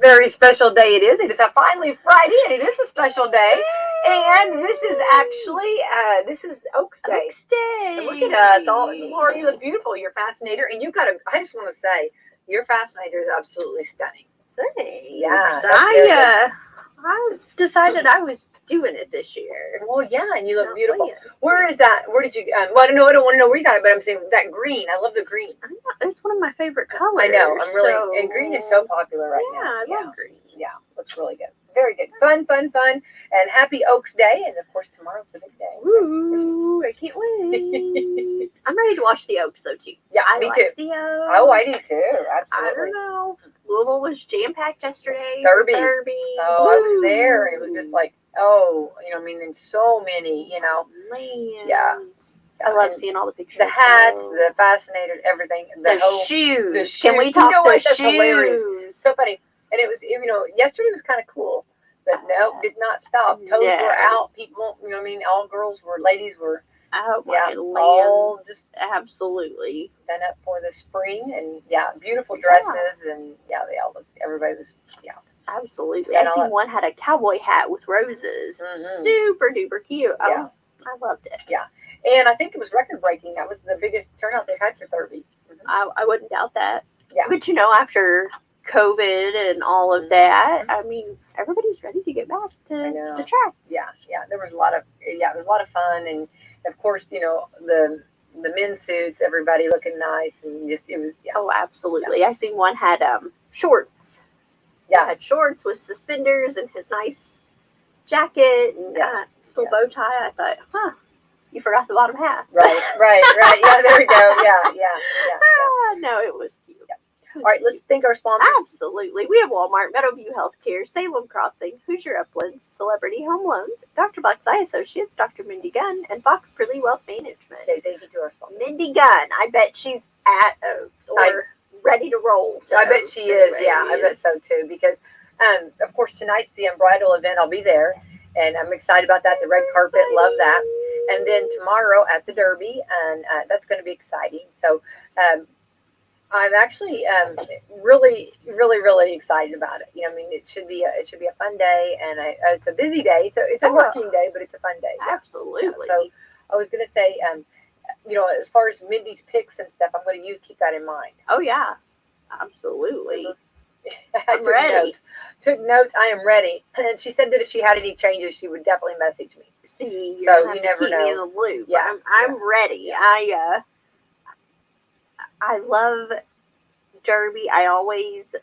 very special day it is. It is a finally Friday, and it is a special day. And this is actually this is Oaks Day. Oaks Day. And look at us, all Laura. You look beautiful. You're a fascinator, and you got a. I just want to say, your fascinator is absolutely stunning. Thanks. Yeah, I decided I was doing it this year. Well, yeah, and you look Not beautiful. playing. Where is that? Where did you? Well, I don't know. I don't want to know where you got it, but I'm saying that green. I love the green. It's one of my favorite colors. I know. I'm really and green is so popular right now. Yeah, I love green. Yeah, looks really good. Very good. Fun, and happy Oaks Day. And of course, tomorrow's the big day. Woo! I can't wait. I'm ready to watch the Oaks though too. Yeah, I me like too. The Oaks. Oh, I do too. I Absolutely. don't know. Louisville was jam packed yesterday. Derby. Oh, I was there. It was just like, and so many, Man. Yeah. I love seeing all the pictures. The hats, the fascinators, everything. The shoes. The shoes. Can we talk the shoes? That's hilarious. So funny. And it was, yesterday was kind of cool, but no, did not stop. Toes were out. People, all ladies were. Oh my all just absolutely done up for the spring, and beautiful dresses, and they all looked. Everybody was absolutely. I seen one had a cowboy hat with roses, super duper cute. Yeah, I loved it. Yeah, and I think it was record breaking. That was the biggest turnout they've had for Derby. I wouldn't doubt that. Yeah, but after COVID and all of that, I mean, everybody's ready to get back to the track. Yeah, there was a lot of it was a lot of fun, and of course, the men's suits, everybody looking nice, and just it was. Yeah. Oh, absolutely! Yeah. I seen one had shorts. Yeah, had shorts with suspenders and his nice jacket and little bow tie. I thought, you forgot the bottom half. Right. Yeah, there we go. Yeah. No, it was cute. Yeah. All right, let's thank our sponsors. Absolutely. We have Walmart, Meadowview Healthcare, Salem Crossing, Hoosier Uplands, Celebrity Home Loans, Dr. Black's Eye Associates, Dr. Mindy Gunn, and Fox Purley Wealth Management. Okay, thank you to our sponsors. Mindy Gunn, I bet she's at Oaks or ready to roll. I bet she is. Yeah, I bet so too. Because, of course, tonight's the Unbridled event. I'll be there, and I'm excited about that. The red carpet, love that. And then tomorrow at the Derby, and that's going to be exciting. So, I'm actually really, really, really excited about it. It should be a fun day, and it's a busy day. It's a working day, but it's a fun day. Absolutely. Yeah. So I was going to say, as far as Mindy's picks and stuff, I'm going to keep that in mind. Oh yeah, absolutely. I'm ready. Took notes. I am ready. And she said that if she had any changes, she would definitely message me. See, so you never keep know. me in the loop. Yeah, I'm ready. I love Derby. I always,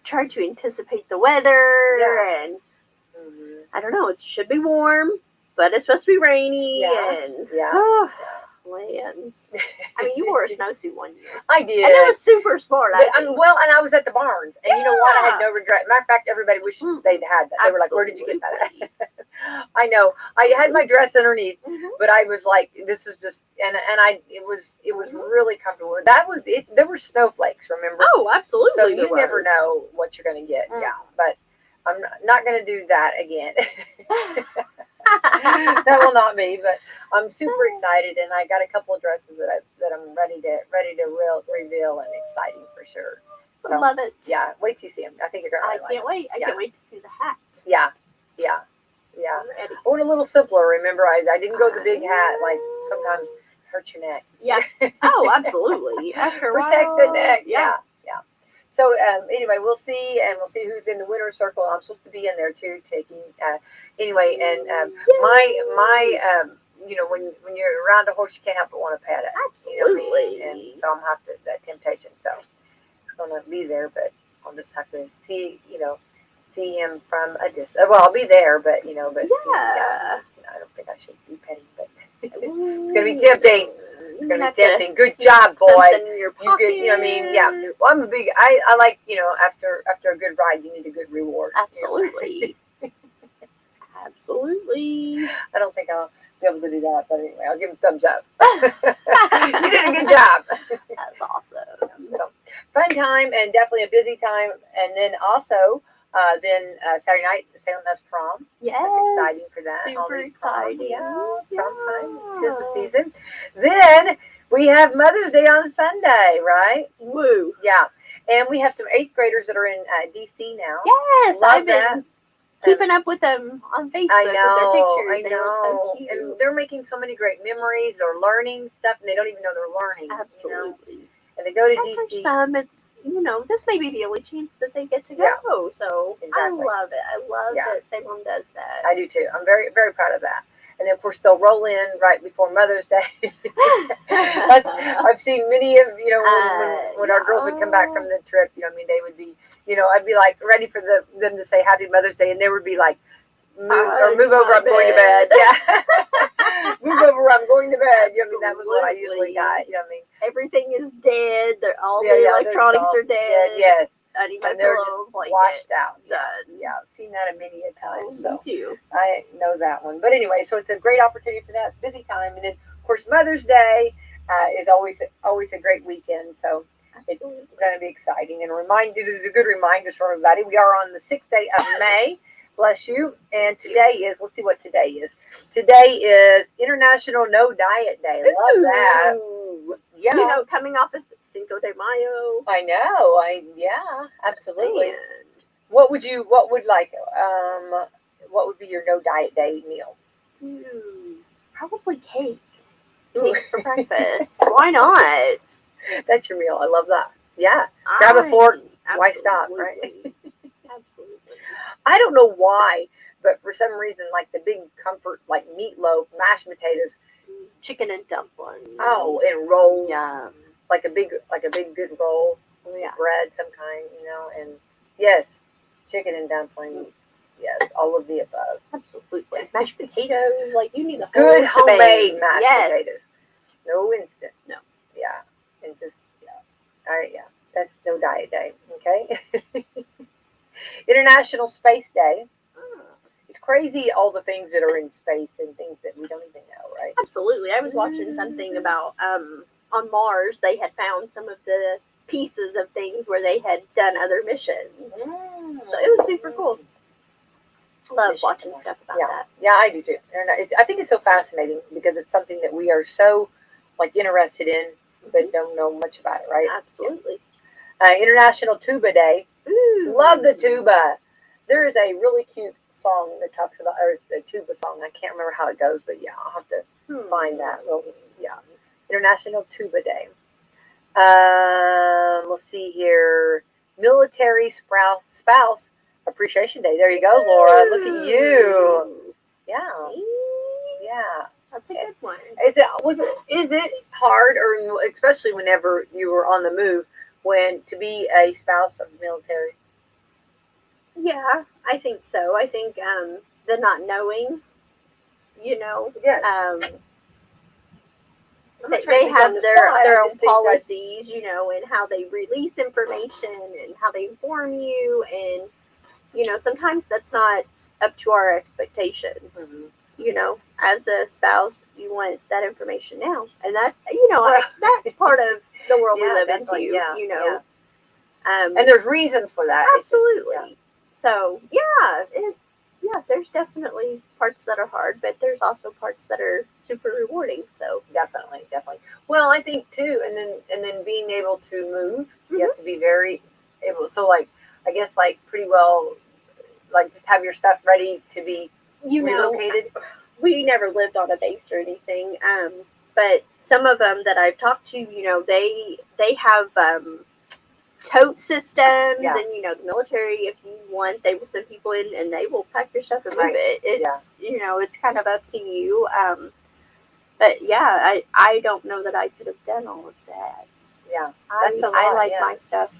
try to anticipate the weather, and I don't know. It should be warm, but it's supposed to be rainy, and lands. I mean, you wore a snowsuit one year. I did. And it was super smart. And I was at the barns, and you know what? I had no regret. Matter of fact, everybody wished they'd had that. They were like, "Where did you get that at?" I know. I had my dress underneath, but I was like, "This is just," it was really comfortable. That was it. There were snowflakes, remember? Oh, absolutely. So you never know what you're going to get. Yeah, but I'm not going to do that again. That will not be, but I'm super excited, and I got a couple of dresses that I'm ready to reveal, and exciting for sure. So, love it. Yeah, wait till you see them. I think you're gonna. I can't wait. I can't wait to see the hat. Yeah. I went a little simpler. Remember, I didn't go the big hat. Like sometimes it hurts your neck. Yeah. Oh, absolutely. After protect the neck. Yeah. So anyway, we'll see who's in the winner's circle. I'm supposed to be in there too, taking anyway. And my when you're around a horse, you can't help but want to pet it. Absolutely. And so I'm gonna have to that temptation. So it's gonna be there, but I'll just have to see him from a distance. Well, I'll be there, but I don't think I should be petting, but it's gonna be tempting. It's going to be tempting. Good job, boy. You good, yeah. Well, I'm a big, I like, after a good ride, you need a good reward. Absolutely. Absolutely. I don't think I'll be able to do that, but anyway, I'll give him a thumbs up. You did a good job. That's awesome. So, fun time, and definitely a busy time. And then also, Saturday night, Salem has prom. Yes. That's exciting for that. Super exciting. Yeah, prom time. 'Tis the season. Then We have Mother's Day on Sunday, right? Woo. Yeah. And we have some 8th graders that are in DC now. Yes, Love I've been that. keeping up with them on Facebook I with know, their I pictures. They look so know. cute. And they're making so many great memories. They're learning stuff, and they don't even know they're learning. You know? Absolutely. And they go to And for DC. some, it's, this may be the only chance that they get to go. Yeah. So Exactly. I love it. I love Yeah. that Salem does that. I do too. I'm very, very proud of that. And then, of course, they'll roll in right before Mother's Day. I've seen many of, when our girls would come back from the trip, they would be, I'd be like ready for them to say Happy Mother's Day, and they would be like, move over, I'm going to bed. Yeah. Move over, I'm going to bed. That was what I usually got. Everything is dead. All Yeah, the yeah, electronics are dead. Yes. I need my And they're pillow, just blanket. washed out. Done. Yeah, I've seen that a many a time. So Me too. I know that one. But anyway, so it's a great opportunity for that busy time. And then, of course, Mother's Day is always a great weekend. So it's going to be exciting. And this is a good reminder for everybody. We are on the 6th day of May. Bless you. And today is, let's see what today is. Today is International No Diet Day. Love that. Ooh. Yeah. Coming off of Cinco de Mayo. I know. Absolutely. What would be your no diet day meal? Probably cake. Cake for breakfast. Why not? That's your meal. I love that. Yeah. Grab a fork. Why stop, right? Absolutely. I don't know why, but for some reason, like the big comfort, like meatloaf, mashed potatoes, chicken and dumplings. Oh, and rolls. Yeah. Like a big good roll. Yeah. Bread, some kind, and yes, chicken and dumplings. Yes, all of the above. Absolutely. Mashed potatoes, like you need the good whole homemade shebang. mashed potatoes. No instant. No. Yeah, and just All right. Yeah, that's no diet day. Okay. International Space Day. It's crazy all the things that are in space and things that we don't even know, right? Absolutely. I was watching something about on Mars. They had found some of the pieces of things where they had done other missions. So it was super cool. Love watching stuff about that. Yeah, I do too. I think it's so fascinating because it's something that we are so interested in, but don't know much about it, right? Absolutely. International Tuba Day. Ooh. Love the tuba. There is a really cute song that talks about, or it's a tuba song. I can't remember how it goes, but yeah, I'll have to find that. Well, yeah, International Tuba Day. Let's see here. Military Spouse Appreciation Day. There you go, Laura. Look at you. Yeah. See? Yeah. That's a good one. Is it hard, or especially whenever you were on the move, to be a spouse of the military? Yeah, I think so. I think the not knowing, Yes. they have their own policies, and how they release information and how they inform you, and sometimes that's not up to our expectations. Mm-hmm. As a spouse, you want that information now, and that that's part of the world we live in too. Yeah. And there's reasons for that. Absolutely. So there's definitely parts that are hard, but there's also parts that are super rewarding. So definitely. Well, I think too, and then being able to move, you have to be very able. So I guess pretty well, just have your stuff ready to be relocated. We never lived on a base or anything, but some of them that I've talked to, they have tote systems, and the military, if you want, they will send people in and they will pack your stuff and move it. It's it's kind of up to you. But yeah, I don't know that I could have done all of that. Yeah, I like my stuff.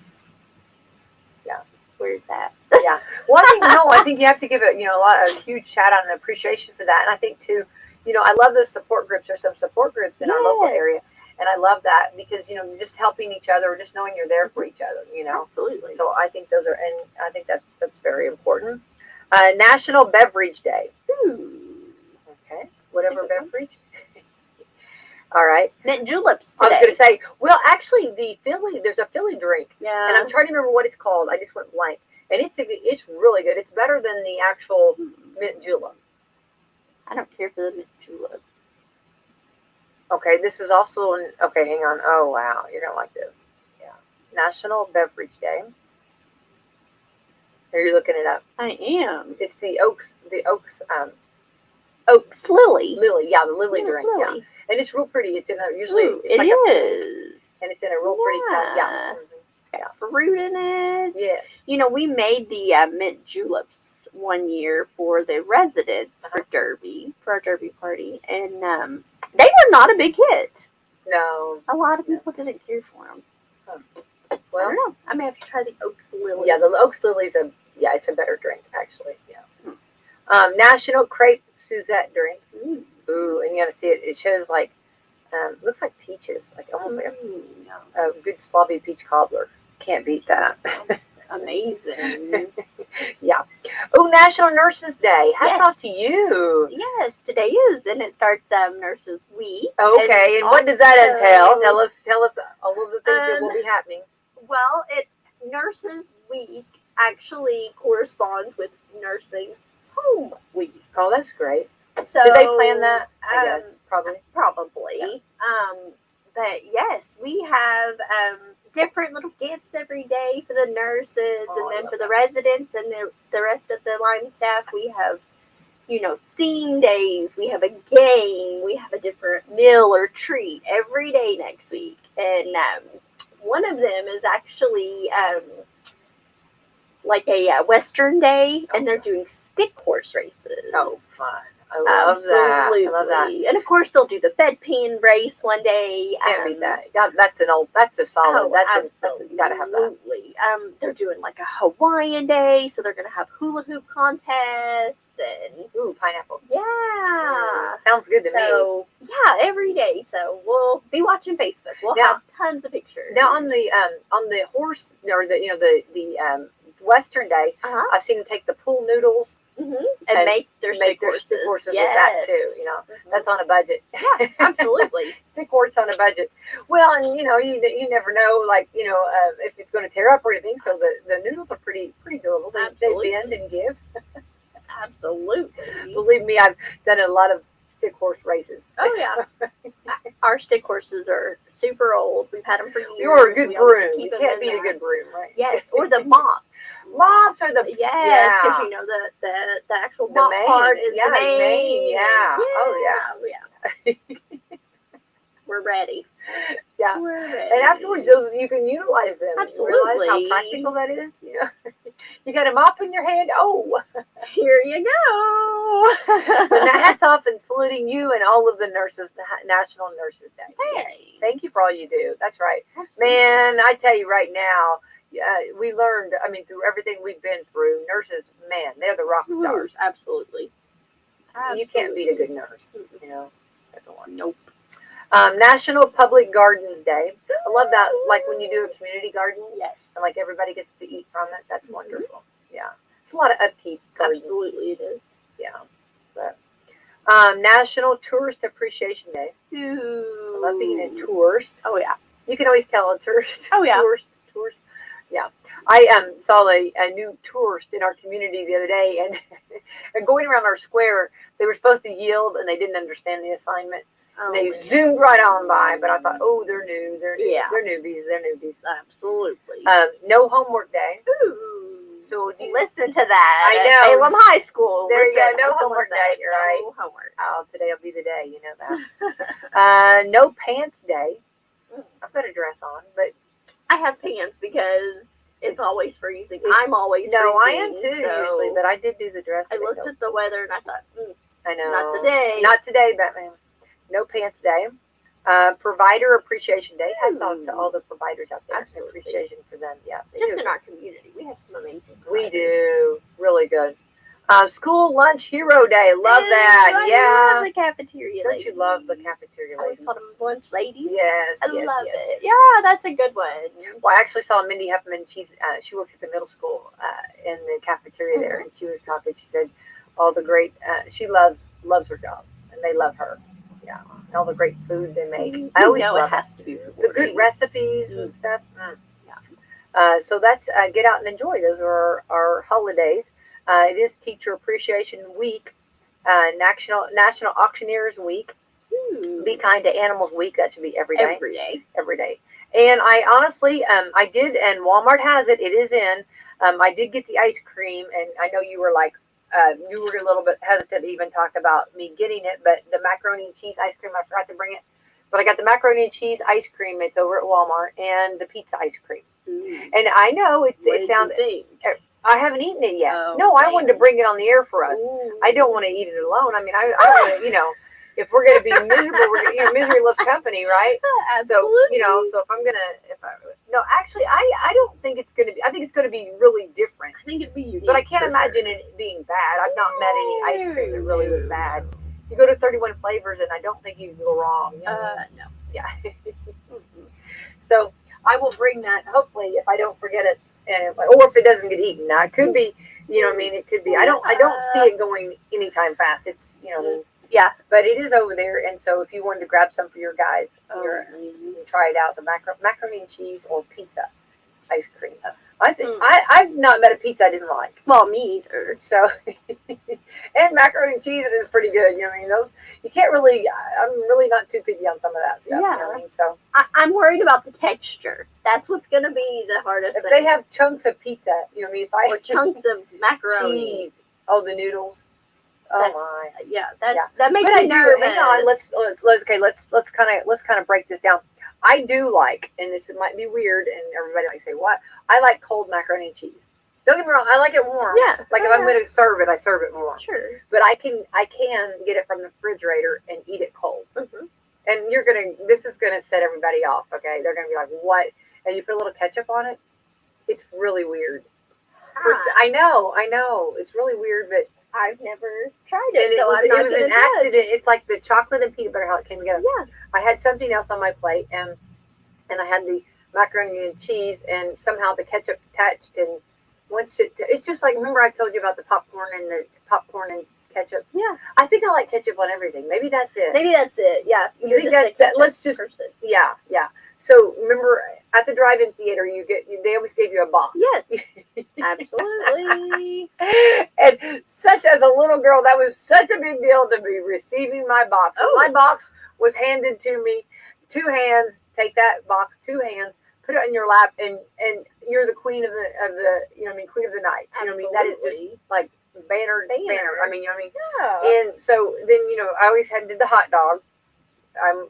Yeah, where it's at. Yeah. Well, I think you have to give it, a huge shout out and appreciation for that. And I think too, I love those support groups. There's some support groups in our local area. And I love that because, just helping each other, just knowing you're there for each other, Absolutely. So I think I think that's very important. National Beverage Day. Okay. Whatever beverage. All right. Mint juleps today. I was going to say, well, actually, there's a Philly drink. Yeah. And I'm trying to remember what it's called. I just went blank. And it's really good. It's better than the actual mint julep. I don't care for the mint julep. Okay, this is also okay. Hang on. Oh wow, you're gonna like this. Yeah, National Beverage Day. Here you're looking it up. I am. It's the Oaks. The Oaks. Oaks Lily. Lily. Yeah, the Lily drink. Yeah, Lily. and it's real pretty. It's in a usually Ooh, it's it like a pink, is. and it's in a real pretty cup. Yeah. It's got fruit in it. Yes. You know, we made the mint juleps one year for the residents for Derby, for our Derby party, and they were not a big hit. No. A lot of people didn't care for them. I Well, don't know. I may have to try the Oaks Lily. yeah, the Oaks Lily's it's a better drink actually. Yeah. National Crepe Suzette drink. Mm. Ooh, and you gotta see it. It shows like looks like peaches, like almost like a good sloppy peach cobbler. Can't beat that. Amazing. Yeah. Oh, National Nurses Day. Hats Yes. off to you. Yes, today is, and it starts Nurses Week. Okay, and what does that also- entail? Tell us all of the things that will be happening. Well, Nurses Week actually corresponds with Nursing Home Week. Oh, that's great. So Did they plan that? I guess probably. Probably. But yes, we have different little gifts every day for the nurses, Oh, and I then love for the that. residents and the rest of the line staff, we have, theme days. We have a game. We have a different meal or treat every day next week, and one of them is actually like a Western day, and they're doing stick horse races. Oh, fun. I love that. I love that. And of course, they'll do the bedpan race one day. Can't beat that. That's a solid. Oh, That's you gotta have that. absolutely. They're doing like a Hawaiian day, so they're gonna have hula hoop contests and Ooh, pineapple. yeah. Sounds good to me. So yeah, every day. So we'll be watching Facebook. We'll Now- have tons of pictures. Now on the horse or the Western day, uh-huh. I've seen them take the pool noodles And and make their stick horses, stick horses with that too. Yes. That's on a budget. Yeah, absolutely. Stick horse on a budget. Well, and you never know, like if it's going to tear up or anything. So the noodles are pretty durable. They Absolutely. bend and give. Absolutely. Believe me, I've done a lot of stick horse races. Oh yeah. Our stick horses are super old. We've had them for years. You're a good We always broom. keep You them can't in beat a there. good broom, right? Yes, or the mop. Mops are the Yes, because yeah. the actual The mop mane. part is Yeah, the mane. mane, yeah. Oh yeah. We're ready. Yeah. We're ready. And afterwards, those you can utilize them. You realize how Absolutely. practical that is. You got a mop in your hand. Oh, Here you go. so now hats off and saluting you and all of the nurses, National Nurses Day. Hey. Thank you for all you do. That's right, Absolutely. man. I tell you right now, we learned. I mean, through everything we've been through, nurses, man, they're the rock stars. Absolutely. You can't beat a good nurse. That's a one. Nope. National Public Gardens Day. I love that. Like when you do a community garden, Yes. and like everybody gets to eat from it. That's wonderful. Yeah, it's a lot of upkeep. Gardens. Absolutely, it is. Yeah. But National Tourist Appreciation Day. Ooh. I love being a tourist. Oh yeah. You can always tell a tourist. Oh, yeah. Tourist. Yeah. I saw a new tourist in our community the other day, and and going around our square, they were supposed to yield, and they didn't understand the assignment. Oh, They yeah. zoomed right on by, but I thought, oh, they're new. They're newbies. They're newbies. Absolutely. No homework day. Ooh. So do you, Listen to that. I at know. Salem High School. There you go. Listen, No listen, homework listen. day, you're right. No homework. oh, today'll be the day. You know that. No pants day. I've got a dress on, but I have pants because it's always freezing. I'm always no, I freezing. am too so usually. But I did do the dress. I looked at the weather and I thought, I know. not today. Not today, Batman. No pants day. Provider Appreciation Day. Hats off to all the providers out there. Absolutely. Appreciation for them. Yeah. they Just do. in our community. We have some amazing We providers. do. Really good. School Lunch Hero Day. Love Ooh, that. I Yeah. love the cafeteria Don't you love the ladies. cafeteria I always ladies? call them lunch ladies. Yes. I yes, love yes. it. Yeah, that's a good one. Well, I actually saw Mindy Huffman. She works at the middle school in the cafeteria there, and she was talking. She said all the great. She loves her job, and they love her. Yeah, and all the great food they make. I always know love it has to be the rewarding. good recipes and stuff. Yeah. So that's get out and enjoy. Those are our holidays. It is Teacher Appreciation Week, National Auctioneers Week, Be Kind to Animals Week. That should be every day. Every day. Every day. And I honestly, I did, and Walmart has it. It is in. I did get the ice cream, and I know you were like, you were a little bit hesitant to even talk about me getting it, but the macaroni and cheese ice cream, I forgot to bring it. But I got the macaroni and cheese ice cream. It's over at Walmart, and the pizza ice cream. And I know it sounds. I haven't eaten it yet. Oh, no, I wanted to bring it on the air for us. Ooh. I don't want to eat it alone. I mean, I want to, if we're going to be miserable, misery loves company, right? Absolutely. So actually, I don't think it's going to be. I think it's going to be really different. I think it'd be unique. But I can't imagine it being bad. I've not met any ice cream that really was bad. You go to 31 flavors, and I don't think you can go wrong. No. Yeah. So I will bring that. Hopefully, if I don't forget it. Or if it doesn't get eaten. Now it could be, it could be. I don't see it going anytime fast. It's, Yeah. But it is over there, and so if you wanted to grab some for your guys, you can try it out. The macaroni and cheese or pizza ice cream. I think I've not met a pizza I didn't like. Well, me either. So, and macaroni and cheese is pretty good. Those you can't really. I'm really not too picky on some of that stuff. Yeah. So I'm worried about the texture. That's what's going to be the hardest if thing. they have chunks of pizza, or chunks of macaroni. Cheese. Oh, the noodles. Oh my. Yeah, that makes But me nervous. Hang on. Let's kind of break this down. I do like, and this might be weird, and everybody might say, "What?" I like cold macaroni and cheese. Don't get me wrong. I like it warm. Yeah. Like if I'm going to serve it, I serve it warm. Sure. But I can get it from the refrigerator and eat it cold. Mm-hmm. And this is gonna set everybody off. Okay, they're gonna be like, "What?" And you put a little ketchup on it. It's really weird. I know. It's really weird, but I've never tried and it. it was an accident. It's like the chocolate and peanut butter how it came together. Yeah. I had something else on my plate, and I had the macaroni and cheese, and somehow the ketchup attached. And it's just like, remember I told you about the popcorn and ketchup? Yeah. I think I like ketchup on everything. Maybe that's it. Yeah. You think that let's just person. Yeah. So remember at the drive-in theater, they always gave you a box. Yes. Absolutely. And such as a little girl, that was such a big deal to be receiving my box. Oh. My box was handed to me, 2 hands. Take that box, 2 hands. Put it in your lap, and you're the queen of the queen of the night. That is just like banner. Yeah. And so then I always did the hot dog. And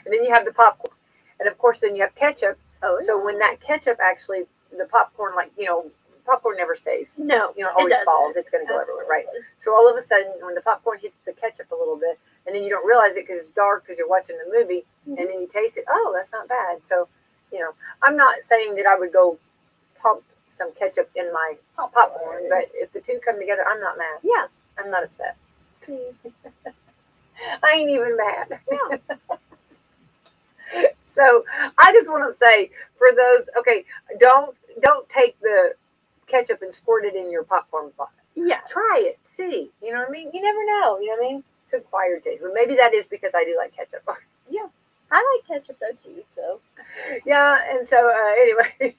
then you have the popcorn, and of course then you have ketchup. Oh. So when that ketchup actually, the popcorn, popcorn never stays. No. Always falls. It's going to go everywhere, right? So all of a sudden, when the popcorn hits the ketchup a little bit, and then you don't realize it because it's dark because you're watching the movie, and then you taste it. Oh, that's not bad. So, I'm not saying that I would go pump some ketchup in my popcorn, but if the two come together, I'm not mad. Yeah. I'm not upset. I ain't even mad. Yeah. So I just want to say for those, okay, don't take the ketchup and squirt it in your popcorn pot. Yeah. Try it. See. You know what I mean? You never know. You know what I mean? It's an acquired taste. But maybe that is because I do like ketchup. Yeah. I like ketchup though too, so. Yeah, and so anyway,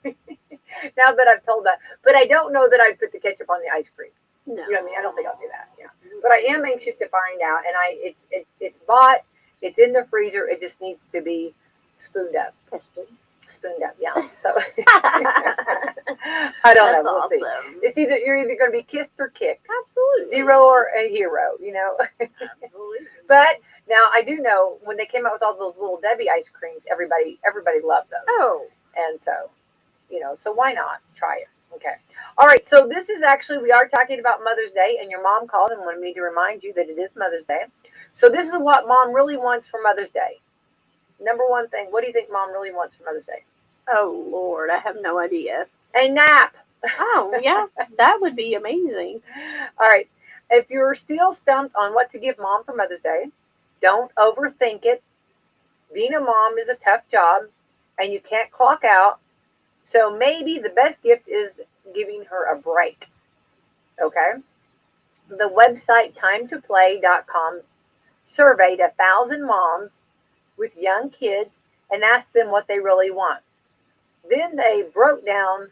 now that I've told that, but I don't know that I'd put the ketchup on the ice cream. No. You know what I mean? I don't think I'll do that. Yeah. But I am anxious to find out, and it's bought, it's in the freezer, it just needs to be spooned up. Tested. Spooned up, yeah. So I don't know. We'll see. It's you're either going to be kissed or kicked. Absolutely. 0 or a hero, Absolutely. But now I do know when they came out with all those little Debbie ice creams, everybody loved those. Oh. And so, so why not try it? Okay. All right. So this is actually, we are talking about Mother's Day, and your mom called and wanted me to remind you that it is Mother's Day. So this is what Mom really wants for Mother's Day. Number one thing, what do you think Mom really wants for Mother's Day? Oh, Lord, I have no idea. A nap. Oh, yeah, that would be amazing. All right. If you're still stumped on what to give Mom for Mother's Day, don't overthink it. Being a mom is a tough job, and you can't clock out. So maybe the best gift is giving her a break. Okay? The website timetoplay.com surveyed 1,000 moms with young kids and asked them what they really want. Then they broke down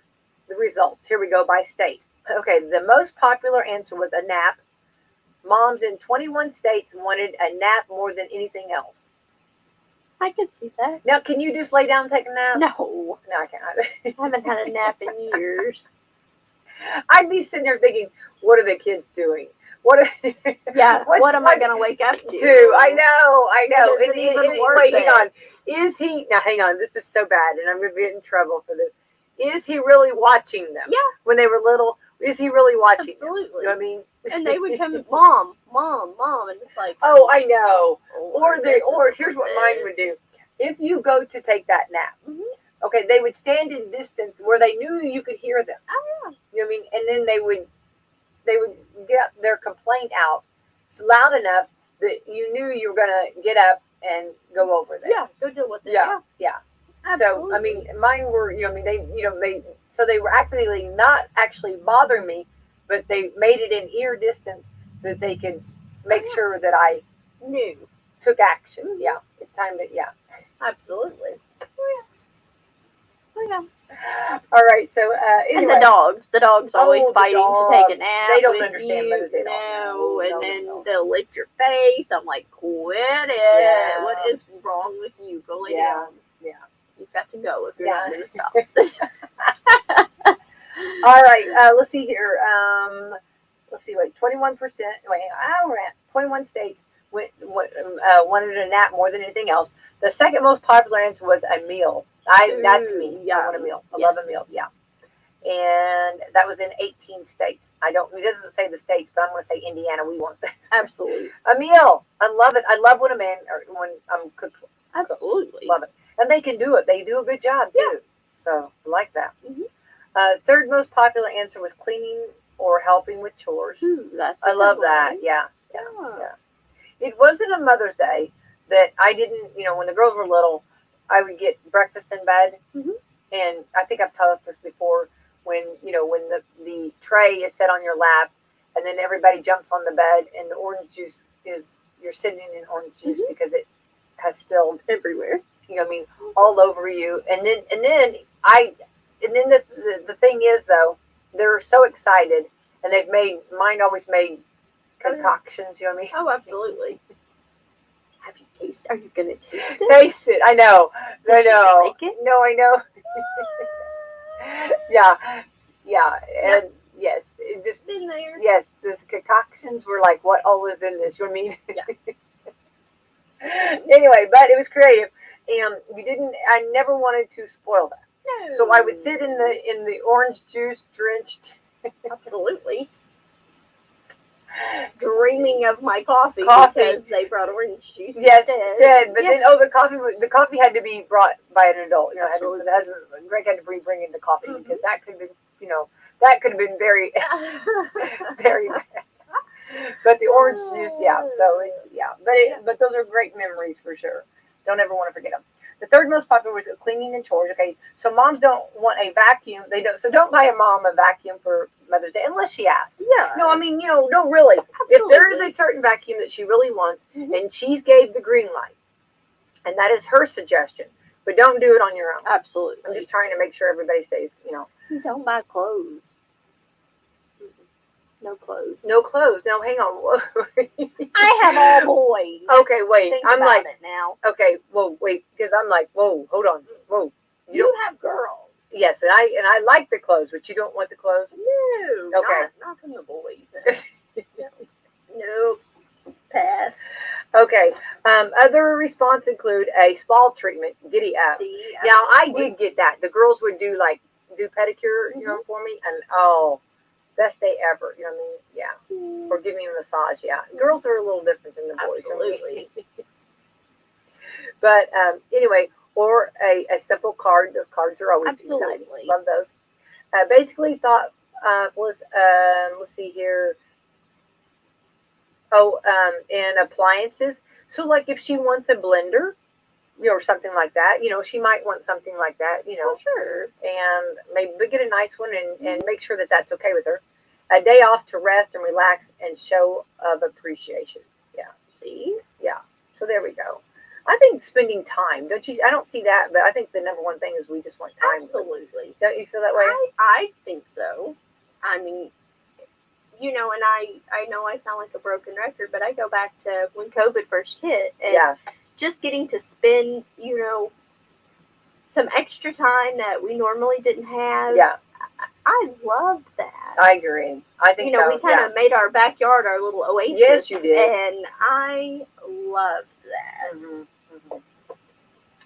the results. Here we go by state. Okay, the most popular answer was a nap, moms in 21 states wanted a nap more than anything else. I could see that. Now, can you just lay down and take a nap? No, No, I cannot. I haven't had a nap in years. I'd be sitting there thinking, what are the kids doing? What are, Yeah, what's- what am I gonna wake up to? I know. Is it even worth wait, hang it? on. Is he now? Hang on. This is so bad, and I'm going to get in trouble for this. Is he really watching them? Yeah. When they were little, is he really watching them? Absolutely. You know what I mean? And they would come, mom, mom, mom, and it's like, Oh, I know. Or this is Here's what this. mine would do. If you go to take that nap, Mhm. okay, they would stand in distance where they knew you could hear them. Oh yeah. You know what I mean? And then they would get their complaint out loud enough that you knew you were gonna get up and go over there. Yeah, go deal with it. Yeah. Absolutely. So I mean, mine were, you know, I mean, they were actually not actually bothering me, but they made it in ear distance that they could make sure that I new. took action. Mhm. Yeah, it's time to Absolutely. Oh yeah. All right, so And anyway, the dogs always Oh, the fighting to take a nap. They don't with understand you, Mother's Day at all. no, No, and then no. they'll lick your face. I'm like, quit it. Yeah. What is wrong with you? Go lay Yeah. down. Yeah. You've got to go if you're Yeah. not going to stop. All right, let's see here. Let's see. Wait, 21%. Wait, we're at 21 states wanted a nap more than anything else. The second most popular answer was a meal. That's me. Yeah. I want a meal. I love a Yes. meal. Yeah. And that was in 18 states. It doesn't say the states, but I'm going to say Indiana. We want Absolutely. a meal. I love it. I love when when I'm cooked. Absolutely. Love it. And they can do it. They do a good job too. Yeah. So I like that. Mhm. Third most popular answer was cleaning or helping with chores. Ooh, that's a I love good that. one. Yeah. Yeah. It wasn't a Mother's Day that I didn't, when the girls were little, I would get breakfast in bed. Mhm. And I think I've taught this before when the tray is set on your lap and then everybody jumps on the bed and the orange juice you're sitting in orange juice Mhm. because it has spilled, Everywhere. all over you. And then the thing is though, they're so excited and mine always made concoctions, you know what I mean? Oh, absolutely. Have you tasted? Are you gonna taste it? Taste it. I know. I Did you know. like it? No, I know. Yeah. And yes, it just Been there. yes, these concoctions were like, what all is in this? You know what I mean? Anyway, but it was creative, and I never wanted to spoil that. No. So I would sit in the orange juice drenched Absolutely. Dreaming of my coffee because they brought orange juice Yes, instead. but then the coffee had to be brought by an adult. Absolutely. The husband, Greg had to bring in the coffee Mhm. because that could have been very, very bad. But the orange juice, yeah. So but those are great memories for sure. Don't ever want to forget them. The third most popular was cleaning and chores. Okay, so moms don't want a vacuum. They don't. So don't buy a mom a vacuum for Mother's Day unless she asks. Yeah. No, I mean, no, really. If there is a certain vacuum that she really wants, Mhm. and she gave the green light, and that is her suggestion, but don't do it on your own. Absolutely. I'm just trying to make sure everybody stays, Don't buy clothes. No clothes. no clothes. No, hang on. I have all boys. Okay, wait. Think I'm about like, it now. okay, whoa, wait, because I'm like, whoa, hold on, whoa. You have girls. Yes, and I like the clothes, but you don't want the clothes. No. Okay. Not from the boys. Nope. Pass. Okay. Other response include a spa treatment. Giddy up. See, Now I did get that. The girls would do pedicure, for me, and best day ever. You know what I mean? Yeah. Or give me a massage. Yeah. Girls are a little different than the boys. Absolutely. But anyway, or a simple card. Those cards are always Absolutely. exciting. Love those. Basically thought was let's see here. Oh, and appliances. So like if she wants a blender, or something like that, she might want something like that, For sure. and maybe get a nice one and make sure that that's okay with her. A day off to rest and relax and show of appreciation. Yeah. See? So there we go. I think spending time, don't you? I don't see that, but I think the number one thing is we just want time. Absolutely. Don't you feel that way? I think so. I mean, you know, and I know I sound like a broken record, but I go back to when COVID first hit, and Yeah. just getting to spend, you know, some extra time that we normally didn't have. Yeah. I loved that. I agree. I think You know, so. we kind of made our backyard our little oasis. Yes, you did. And I loved that. Mm-hmm.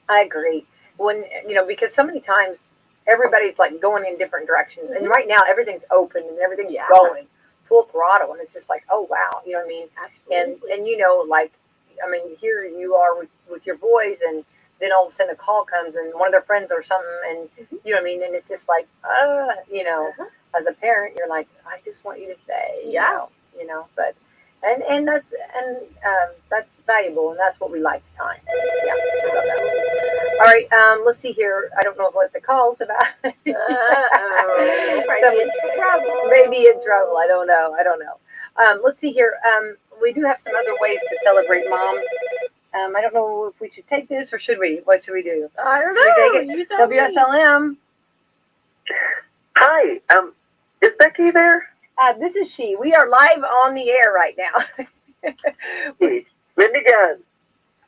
I agree. When, you know, because so many times everybody's like going in different directions, and right now everything's open and everything's going full throttle, and it's just like, oh wow, you know what I mean? Absolutely. And you know, like, I mean, here you are with your boys, and then all of a sudden a call comes, and one of their friends or something, and you know what I mean? And it's just like, you know, as a parent, you're like, I just want you to stay, you know, but. And that's valuable, and that's what we like time. Yeah, I love that. All right, let's see here. I don't know what the call's about. Maybe maybe in trouble. I don't know. Let's see here. We do have some other ways to celebrate Mom. I don't know if we should take this or should we? What should we do? I don't know. Should we take it? You tell me. WSLM. Hi. Is Becky there? This is she. We are live on the air right now. Mindy Gunn.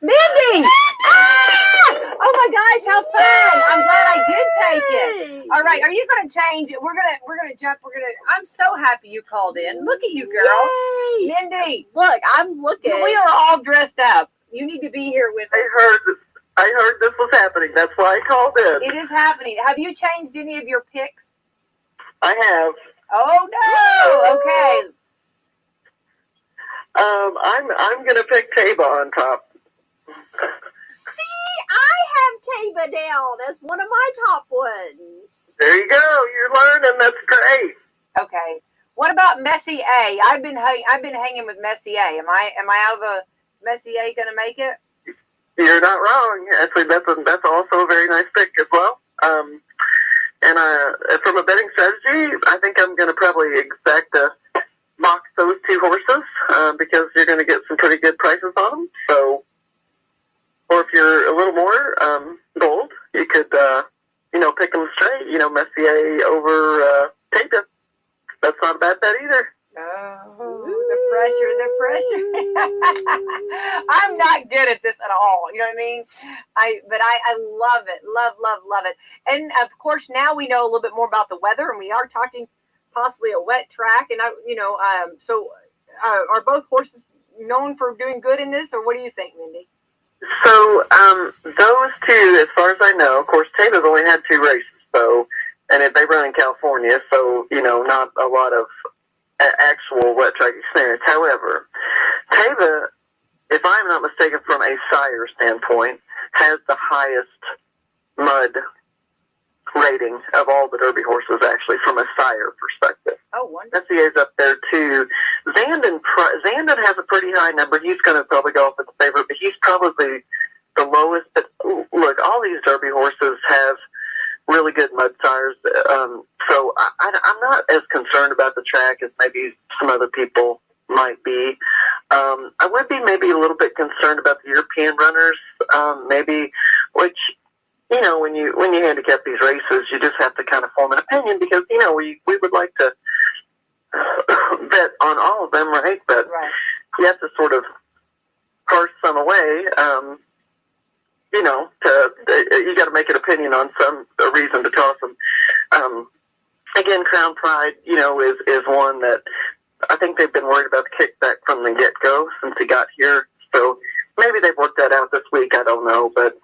Mindy! Ah! Oh my gosh, how fun! I'm glad I did take it. All right, are you going to change it? We're gonna jump. I'm so happy you called in. Look at you, girl. Yay. Mindy, Look, I'm looking. we are all dressed up. You need to be here with us. I heard this was happening. That's why I called in. It is happening. Have you changed any of your picks? I have. Oh no! Okay. I'm gonna pick Taba on top. See, I have Taba down as one of my top ones. There you go. You're learning. That's great. Okay. What about Messy A? I've been hanging with Messy A. Am I out of a Messy A gonna make it? You're not wrong. Actually, that's also a very nice pick as well. And from a betting strategy, I think I'm going to probably expect to mock those two horses because you're going to get some pretty good prices on them. So, or if you're a little more bold, you could, pick them straight. Messier over Tata. That's not a bad bet either. Oh, the pressure. I'm not good at this at all. You know what I mean? But I love it. Love it. And of course, now we know a little bit more about the weather, and we are talking possibly a wet track. And are both horses known for doing good in this, or what do you think, Mindy? So, those two, as far as I know, of course, Taylor's only had 2 races, and they run in California, so, not a lot of actual wet track experience. However, Tava, if I'm not mistaken, from a sire standpoint, has the highest mud rating of all the Derby horses, actually, from a sire perspective. Oh, wonderful. SCA's up there, too. Zandon has a pretty high number. He's going to probably go off as a favorite, but he's probably the lowest. But, look, all these Derby horses have really good mud sires. So I'm not as concerned about the track as maybe some other people might be. I would be maybe a little bit concerned about the European runners, which, when you handicap these races, you just have to kind of form an opinion because, we would like to bet on all of them, right? But you have to sort of parse some away. You got to make an opinion on a reason to toss them. Again, Crown Pride, is one that I think they've been worried about the kickback from the get-go since he got here. So maybe they've worked that out this week. I don't know, but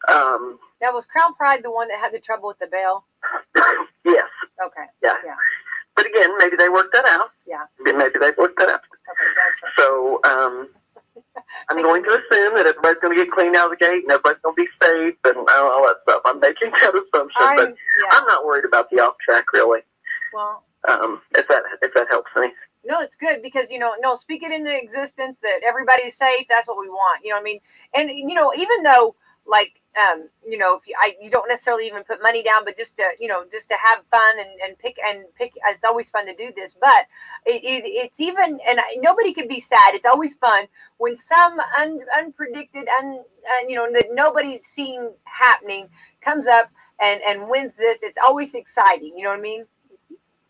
now was Crown Pride the one that had the trouble with the bail? Yes. Okay. Yeah. But again, maybe they worked that out. Yeah. Maybe they've worked that out. Okay, gotcha. So I'm going to assume that everybody's going to get cleaned out of the gate and everybody's going to be safe and all that stuff. I'm making that assumption, but I'm not worried about the off track really. Well, if that helps me. No, it's good because speak it into existence that everybody's safe. That's what we want. You know what I mean? And even though if you don't necessarily even put money down, but just to have fun and pick. It's always fun to do this, but it's even, and nobody can be sad. It's always fun when some unpredicted, that nobody's seen happening comes up and wins this. It's always exciting. You know what I mean?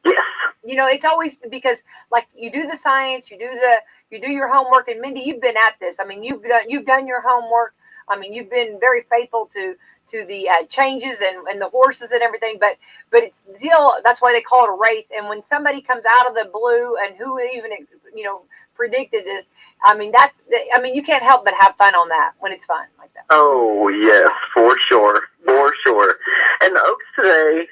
Yes. You know, it's always because like you do the science, you do your homework, and Mindy, you've been at this. I mean, you've done your homework. I mean, you've been very faithful to the changes and the horses and everything, but it's still, that's why they call it a race. And when somebody comes out of the blue, and who even, you know, predicted this, I mean, you can't help but have fun on that when it's fun like that. Oh yes, for sure. And the Oaks today,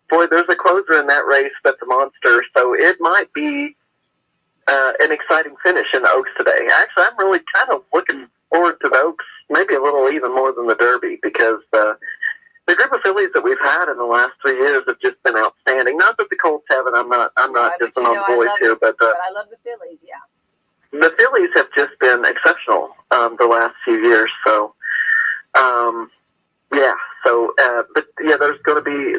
boy, there's a closer in that race that's a monster, so it might be an exciting finish in the Oaks today. Actually, I'm really kind of looking forward to the Oaks, maybe a little even more than the Derby, because the group of fillies that we've had in the last 3 years have just been outstanding. Not that the Colts haven't. I'm not just on boys here, but I love the fillies. Yeah, the fillies have just been exceptional the last few years. So,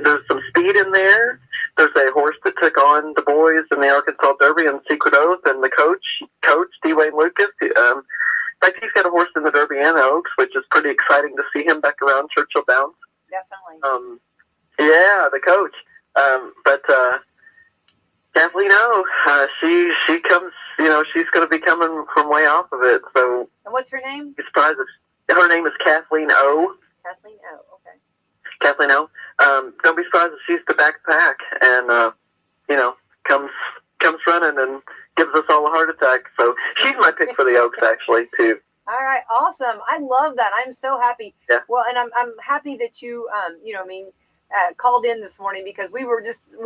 there's some speed in there. There's a horse that took on the boys in the Arkansas Derby and Secret Oath, and the coach Dwayne Lucas. In fact, he's got a horse in the Derby and the Oaks, which is pretty exciting to see him back around Churchill Downs. Definitely. The coach. But Kathleen O, she comes. You know, she's going to be coming from way off of it. So. And what's her name? You're surprised her name is Kathleen O. Kathleen O. Okay. Kathleen O. Don't be surprised if she's the backpack and comes running and gives us all a heart attack. So she's my pick for the Oaks, actually, too. All right, awesome. I love that. I'm so happy. Yeah. Well, and I'm happy that you called in this morning, because we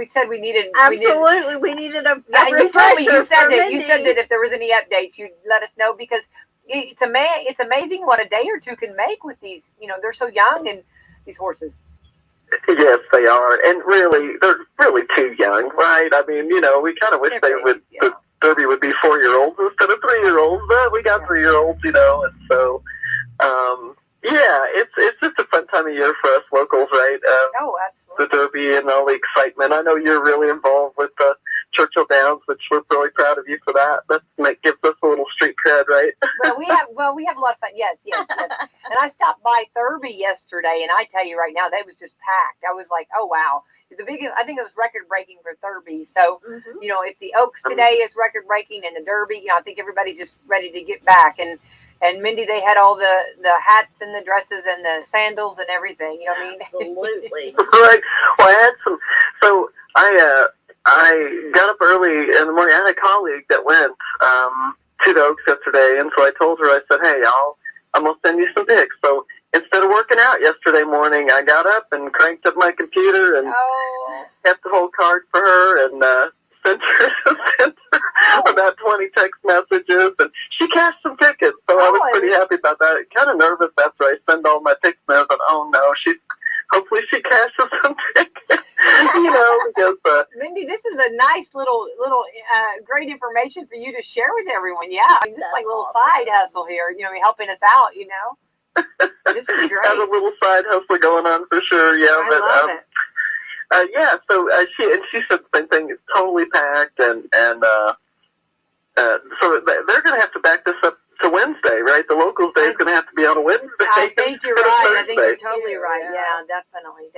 said we needed we needed a yeah, you told me, you said Mindy. that if there was any updates, you'd let us know, because it's amazing what a day or two can make with these. You know, they're so young, and these horses. Yes, they are, and really, they're really too young, right? I mean, you know, we kind of wish the Derby would be 4-year-olds instead of 3-year-olds, but we got 3-year-olds, you know, and so, it's just a fun time of year for us locals, right? Oh, absolutely. The Derby and all the excitement. I know you're really involved with Churchill Downs, which we're really proud of you for that. That gives us a little street cred, right? Well, we have a lot of fun. Yes. And I stopped by Thurby yesterday, and I tell you right now, that was just packed. I was like, oh wow, the biggest. I think it was record breaking for Thurby. So, you know, if the Oaks today is record breaking and the Derby, you know, I think everybody's just ready to get back. And Mindy, they had all the hats and the dresses and the sandals and everything. You know what I mean? Absolutely. Right. Well, I had some. So I got up early in the morning. I had a colleague that went to the Oaks yesterday, and so I told her, I said, hey, I'm going to send you some pics. So instead of working out yesterday morning, I got up and cranked up my computer and kept the whole card for her and sent her about 20 text messages, and she cashed some tickets, so I was pretty happy about that. Kind of nervous after I send all my pics, and I thought, oh no, hopefully she cashes some tickets, you know, because Mindy, this is a nice little great information for you to share with everyone. Yeah, I mean, this is like a little side hustle here, you know, helping us out, you know. This is great. Have a little side hustle going on for sure, yeah. I love it. So she said the same thing. It's totally packed, and so they're going to have to back this up to Wednesday, right? The locals day is going to have to be on a Wednesday. I think you're right. I think you're totally right. Yeah, definitely.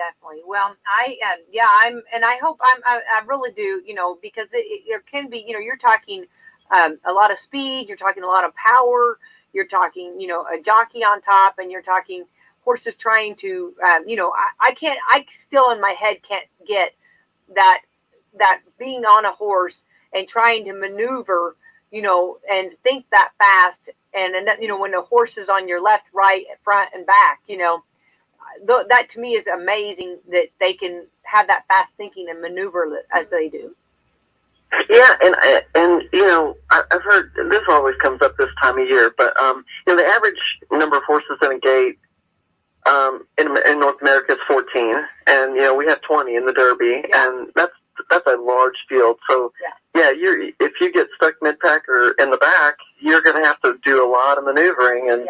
Well, I hope I really do. You know, because there can be. You know, you're talking a lot of speed. You're talking a lot of power. You're talking, you know, a jockey on top, and you're talking horses trying to, I still in my head can't get that being on a horse and trying to maneuver, you know, and think that fast. And, you know, when the horse is on your left, right, front, and back, you know, that to me is amazing that they can have that fast thinking and maneuver as they do. Yeah, and you know, I've heard, this always comes up this time of year, but, you know, the average number of horses in a gate in North America is 14, and you know we have 20 in the Derby, and that's a large field. So if you get stuck mid pack or in the back, you're going to have to do a lot of maneuvering, and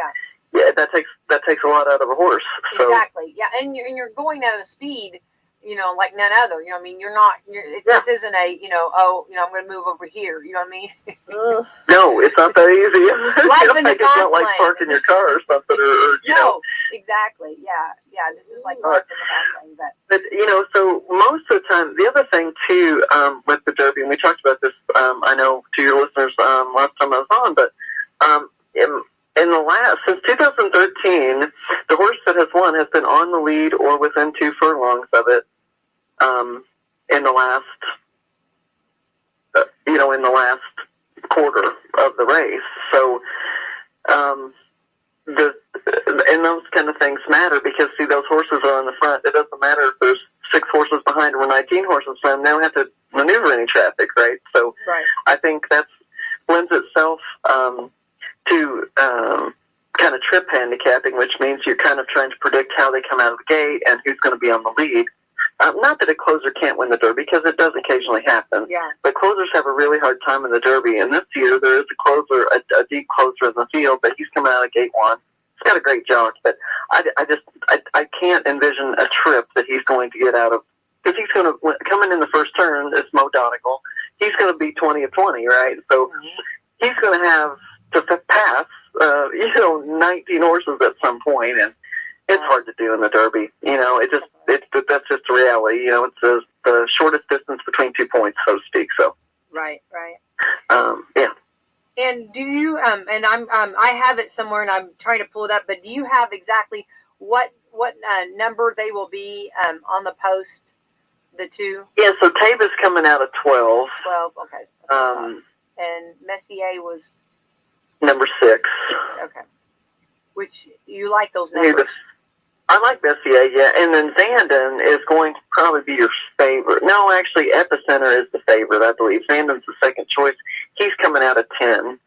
that takes a lot out of a horse. So. Exactly. Yeah, and you're going at a speed, you know, like none other. You know what I mean? This isn't a, you know, I'm going to move over here. You know what I mean? No, it's not that easy. It's not like parking your car or something. No, exactly. Yeah. This is like life in the fast lane. But, you know, so most of the time, the other thing, too, with the Derby talked about this, I know, to your listeners last time I was on, but since 2013, the horse that has won has been on the lead or within 2 furlongs of it in the last, in the last quarter of the race. So, and those kind of things matter because, see, those horses are on the front. It doesn't matter if there's 6 horses behind or 19 horses behind. They don't have to maneuver any traffic, right? So I think that lends itself to kind of trip handicapping, which means you're kind of trying to predict how they come out of the gate and who's going to be on the lead. Not that a closer can't win the Derby, because it does occasionally happen. Yeah. But closers have a really hard time in the Derby. And this year there is a closer, a deep closer in the field, but he's coming out of gate 1. He's got a great jock, but I can't envision a trip that he's going to get out of, because he's going to, coming in the first turn, it's Mo Donegal. He's going to be 20 of 20, right? So he's going to have to pass, 19 horses at some point, and it's hard to do in the Derby. That's just a reality. It's the shortest distance between 2 points, so to speak. So. Right. Yeah. And do you and I have it somewhere and I'm trying to pull it up, but do you have exactly what number they will be on the post, the 2? Yeah, so Taba's coming out of 12. 12, okay. And Messier was number 6. Okay. Which you like those numbers? I like Messier, yeah. And then Zandon is going to probably be your favorite. No, actually, Epicenter is the favorite, I believe. Zandon's the second choice. He's coming out of 10.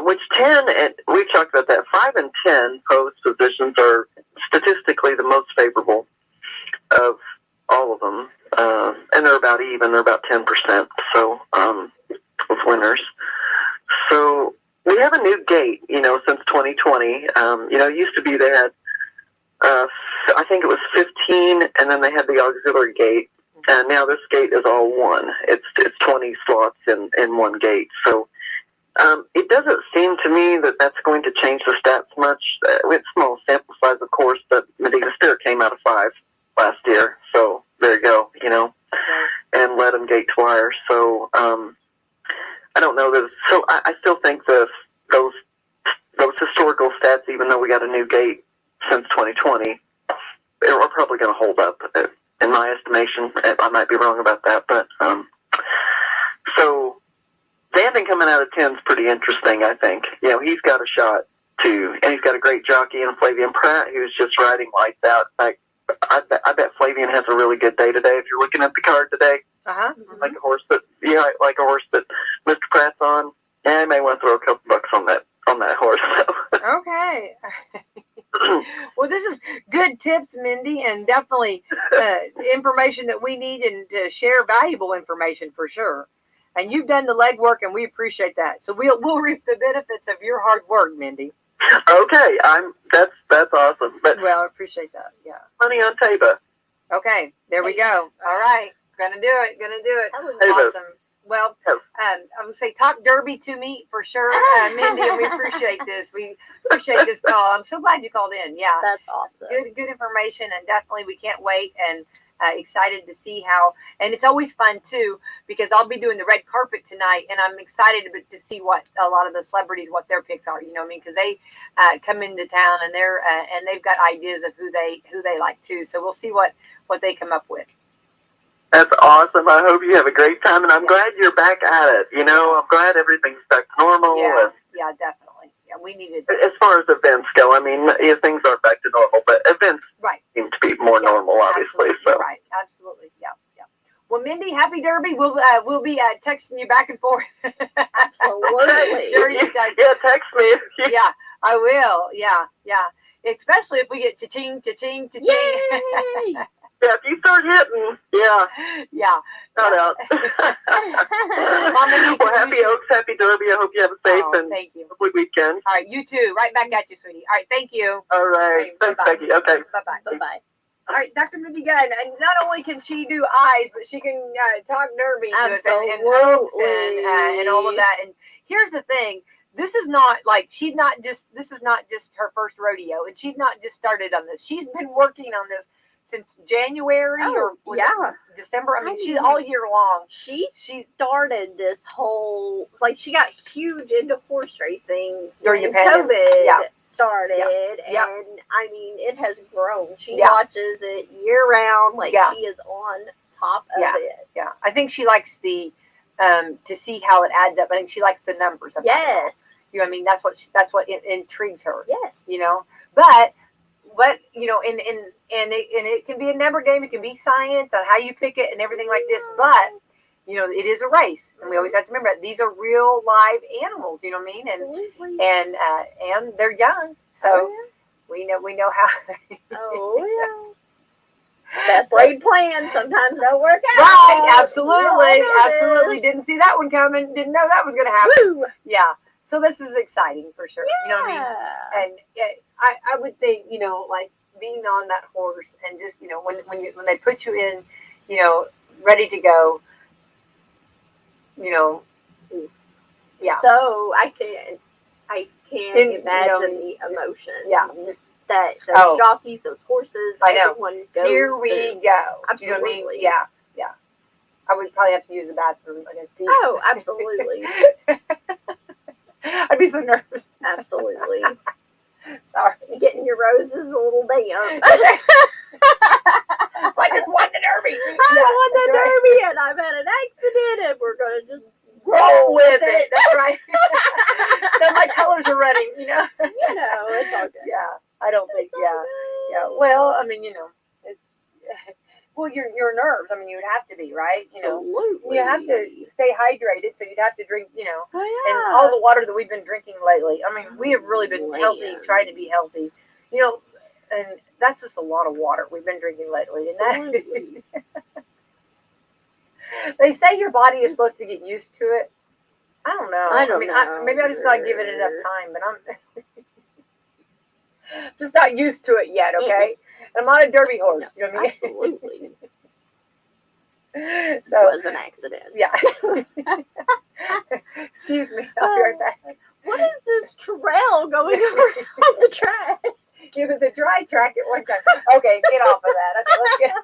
Which 10, and we've talked about that, 5 and 10 post positions are statistically the most favorable of all of them. And they're about even. They're about 10%. So, with winners. So, we have a new gate, since 2020. It used to be they had, I think it was 15, and then they had the auxiliary gate, and now this gate is all one. It's 20 slots in one gate. So it doesn't seem to me that that's going to change the stats much. It's small sample size, of course, but Medina Spirit came out of 5 last year, so there you go, and led them gate to wire. So I don't know that. So I still think those historical stats, even though we got a new gate since 2020, are probably going to hold up, in my estimation. I might be wrong about that, but so Zandon coming out of 10 is pretty interesting, I think. He's got a shot too, and he's got a great jockey in Flavian Pratt, who's just riding lights out. In fact, I bet Flavian has a really good day today. If you're looking at the card today, like a horse that Mr. Pratt's on, I may want to throw a couple bucks on that horse. Okay. Well, this is good tips, Mindy, and definitely information that we need and to share valuable information for sure. And you've done the legwork, and we appreciate that. So we'll reap the benefits of your hard work, Mindy. Okay, that's awesome. But well, I appreciate that. Yeah. Money on Taba. Okay, there we go. All right, gonna do it. That was Awesome. Well, I would say talk Derby to me for sure, Mindy, and we appreciate this. We appreciate this call. I'm so glad you called in. Yeah, that's awesome. Good information, and definitely we can't wait and excited to see how. And it's always fun too because I'll be doing the red carpet tonight, and I'm excited to see what a lot of the celebrities, what their picks are. Because they come into town and they've got ideas of who they like too. So we'll see what they come up with. That's awesome. I hope you have a great time, and I'm glad you're back at it. I'm glad everything's back to normal. Yeah, definitely. Yeah, we needed that. As far as events go, things aren't back to normal, but events seem to be more normal, obviously. Absolutely. So. Right, absolutely. Yeah. Well, Mindy, happy Derby. We'll be texting you back and forth. Absolutely. Yeah, text me. Yeah, I will. Yeah. Especially if we get cha-ching, cha-ching, cha-ching. Yay! Yeah, if you start hitting, yeah. Shout out. Well, happy Oaks, happy Derby. I hope you have a safe and lovely weekend. All right, you too. Right back at you, sweetie. All right, thank you. All right. Thanks, Becky. Okay. Bye-bye. All right, Dr. Mindy Gunn. And not only can she do eyes, but she can talk Derby to us and Oaks and all of that. And here's the thing. This is not this is not just her first rodeo, and she's not just started on this. She's been working on this since January or was it December. I mean, she's all year long. She started this whole, like, she got huge into horse racing During the when pandemic. COVID started, Yeah. and I mean, it has grown. She Yeah. watches it year round, like Yeah. she is on top of Yeah. it. Yeah, I think she likes the to see how it adds up. I think she likes the numbers. Of it all. Yes. You know what I mean? That's what intrigues her. Yes. You know, but you know, and it can be a number game. It can be science on how you pick it and everything like this. But you know, it is a race, and we always have to remember that these are real live animals. You know what I mean? Absolutely. And they're young, so we know how. Oh yeah. Best laid plan sometimes don't work out. Right, absolutely, We all know absolutely. this. Didn't see that one coming. Didn't know that was going to happen. Woo! Yeah. So this is exciting for sure. You know what I mean? Yeah. And I would think, you know, like being on that horse and just, you know, when they put you in, you know, ready to go, you know, yeah. So I can't And, imagine you know, the emotion. yeah. That those Oh. jockeys, those horses, I know. everyone goes Here we through. go. You know what I Absolutely. mean? Yeah. Yeah. I would probably have to use the bathroom. Oh, absolutely. I'd be so nervous. Absolutely. Sorry. Getting your roses a little damp. I just won the Derby. I won the Derby and I've had an accident and we're going to just Roll with it. That's right. So my colors are running, you know. You know, it's all good. Yeah, I don't think. It's all Yeah, good. yeah. Well, I mean, you know, it's well, your nerves. I mean, you would have to be right. You know, Absolutely. you have to stay hydrated, so you'd have to drink. You know, Oh, and yeah. all the water that we've been drinking lately. I mean, we have really been healthy, Man. trying to be healthy. You know, and that's just a lot of water we've been drinking lately. And that Absolutely. they say your body is supposed to get used to it. I don't know. I don't mean, know. Maybe I just gotta give it enough time, but I'm just not used to it yet. Okay, and I'm not a derby horse. You know what I mean? Absolutely. So It was an accident. yeah. Excuse me. I'll be right back. What is this trail going around the track? It was a dry track at one time. Okay, get off of that. Okay, let's get.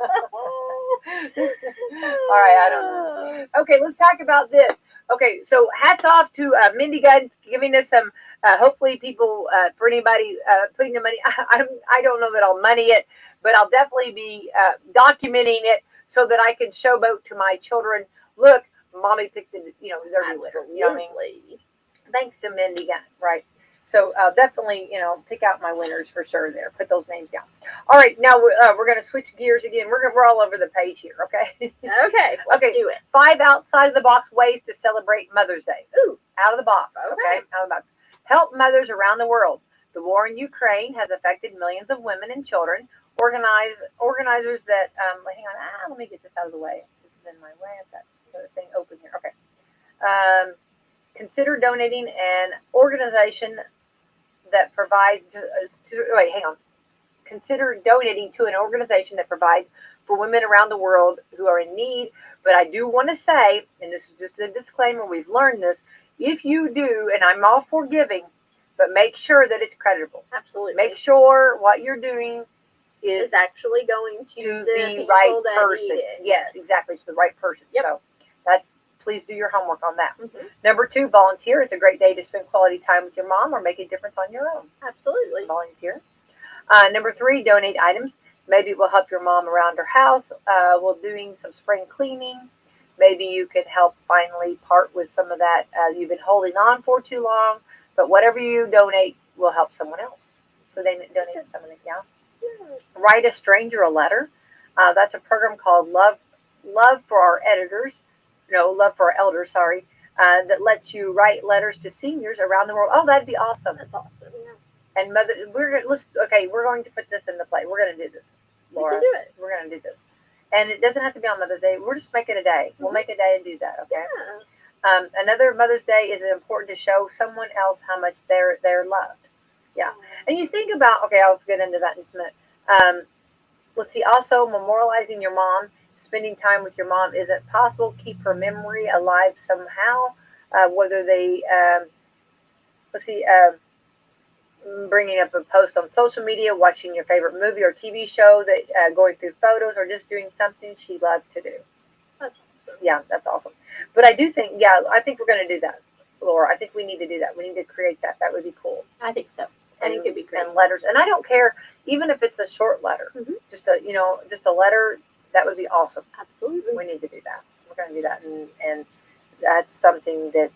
All right, I don't know. Okay, let's talk about this. Okay, so hats off to Mindy Gunn giving us some. Hopefully, people for anybody putting the money. I don't know that I'll money it, but I'll definitely be documenting it so that I can showboat to my children. Look, mommy picked the Derby winner. You know what I mean? Thanks to Mindy Gunn, right? So definitely, pick out my winners for sure there. Put those names down. All right, now we're going to switch gears again. We're all over the page here, okay? Okay, let's do it. 5 outside of the box ways to celebrate Mother's Day. Ooh, out of the box, okay? Out of the box. Help mothers around the world. The war in Ukraine has affected millions of women and children. Organizers that, hang on, let me get this out of the way. This is in my way. I've got the thing open here. Okay. Consider donating an organization that provides. Consider donating to an organization that provides for women around the world who are in need. But I do want to say, and this is just a disclaimer, we've learned this. If you do, and I'm all for giving, but make sure that it's creditable. Absolutely. Make sure what you're doing is actually going to the people right that person. need it. Yes, exactly, to the right person. Yep. So please do your homework on that. Mm-hmm. Number 2, volunteer. It's a great day to spend quality time with your mom or make a difference on your own. Absolutely. Volunteer. Number 3, donate items. Maybe it will help your mom around her house while doing some spring cleaning. Maybe you can help finally part with some of that you've been holding on for too long. But whatever you donate will help someone else. So they donate some of it, yeah. Write a stranger a letter. That's a program called Love for Our Editors. No, Love for Our Elders, sorry. That lets you write letters to seniors around the world. Oh, that'd be awesome. That's awesome. Yeah. And mother, we're going to put this into play. We're going to do this, Laura. We can do it. We're going to do this. And it doesn't have to be on Mother's Day. We're just making a day. We'll make a day and do that, okay? Yeah. Another Mother's Day is important to show someone else how much they're loved. Yeah. And you think about, okay, I'll get into that in just a minute. Let's see, also memorializing your mom, spending time with your mom. Is it possible to keep her memory alive somehow? Whether they, bringing up a post on social media, watching your favorite movie or TV show, that going through photos, or just doing something she loved to do. That's awesome. Yeah, that's awesome. But I do think, yeah, I think we're going to do that, Laura. I think we need to do that. We need to create that. That would be cool. I think so. I think it'd be great. And letters, and I don't care even if it's a short letter, Mhm. just a letter. That would be awesome. Absolutely. We need to do that. We're going to do that, and that's something that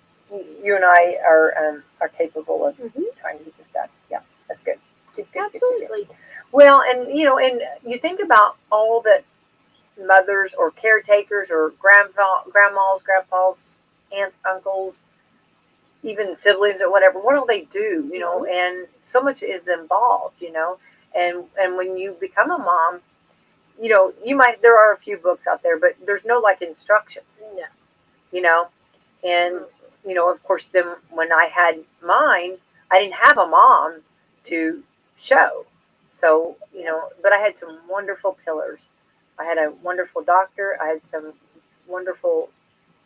you and I are capable of trying to get this done. Yeah, that's good. Good. Absolutely. Well, and and you think about all that mothers or caretakers or grandmas, grandpas, aunts, uncles, even siblings or whatever. What all they do, and so much is involved, and when you become a mom, there are a few books out there, but there's no like instructions, and of course, then when I had mine, I didn't have a mom to show. So, but I had some wonderful pillars. I had a wonderful doctor. I had some wonderful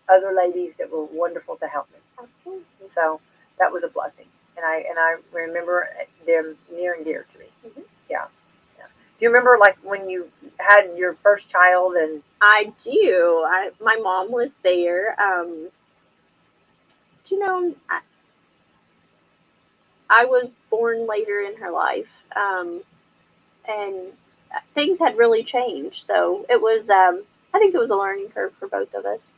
other ladies that were wonderful to help me. Absolutely. So that was a blessing. And I remember them near and dear to me. Mhm. Yeah. Do you remember like when you had your first child and I do. My mom was there. I was born later in her life, and things had really changed. So it was. I think it was a learning curve for both of us.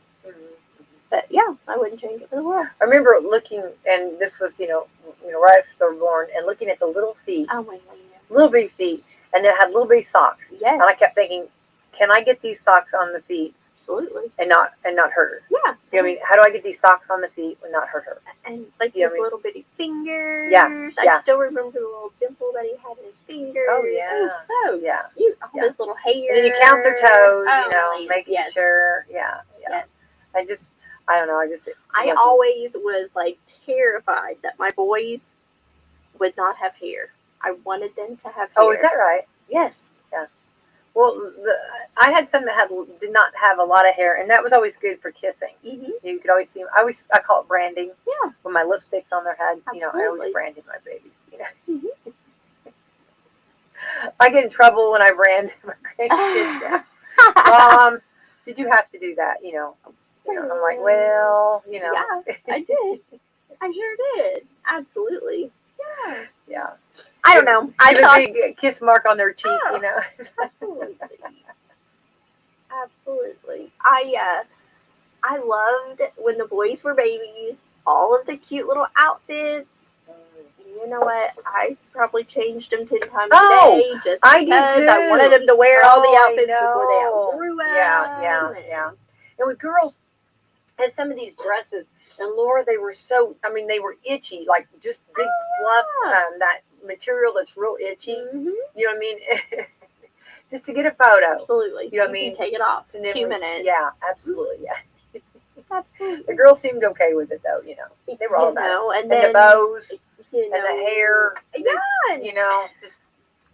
But yeah, I wouldn't change it for the world. I remember looking, and this was right after they were born, and looking at the little feet, Oh my God. little bitty feet, and they had little bitty socks. Yes. And I kept thinking, can I get these socks on the feet Absolutely. and not hurt her? Yeah. You know what I mean? How do I get these socks on the feet and not hurt her? And like You know his what I mean? little bitty fingers. Yeah, I yeah. still remember the little dimple that he had in his fingers. Oh, yeah. It was so Yeah. cute. All Yeah. his little hair. And then you count their toes, Oh, making yes. sure. Yeah. Yes. I don't know. I always was like terrified that my boys would not have hair. I wanted them to have hair. Oh, is that right? Yes. Well, I had some that did not have a lot of hair, and that was always good for kissing. Mm-hmm. You could always see them. I call it branding. Yeah. When my lipstick's on their head, I Absolutely. always branded my babies. Mhm. I get in trouble when I brand my grandkids now. Mom, did you have to do that? I'm like, well, Yeah, I did. I sure did. Absolutely. Yeah. Yeah. I don't know. I Give thought a big kiss mark on their cheek, Oh. Absolutely. Absolutely. I loved when the boys were babies, all of the cute little outfits. You know what? I probably changed them 10 times Oh, a day just I did because I too. wanted them to wear all the Oh, I outfits before they know. outgrew them. Yeah. And with girls, had some of these dresses, and Laura, they were they were itchy, like just big fluff, that material that's real itchy. Mhm. You know what I mean? Just to get a photo. Absolutely. You know what I can mean? take it off. And then 2 minutes. Yeah, absolutely. Yeah. Absolutely. The girls seemed okay with it, though. They were all about it. And And then the bows you and the hair. Yeah. Just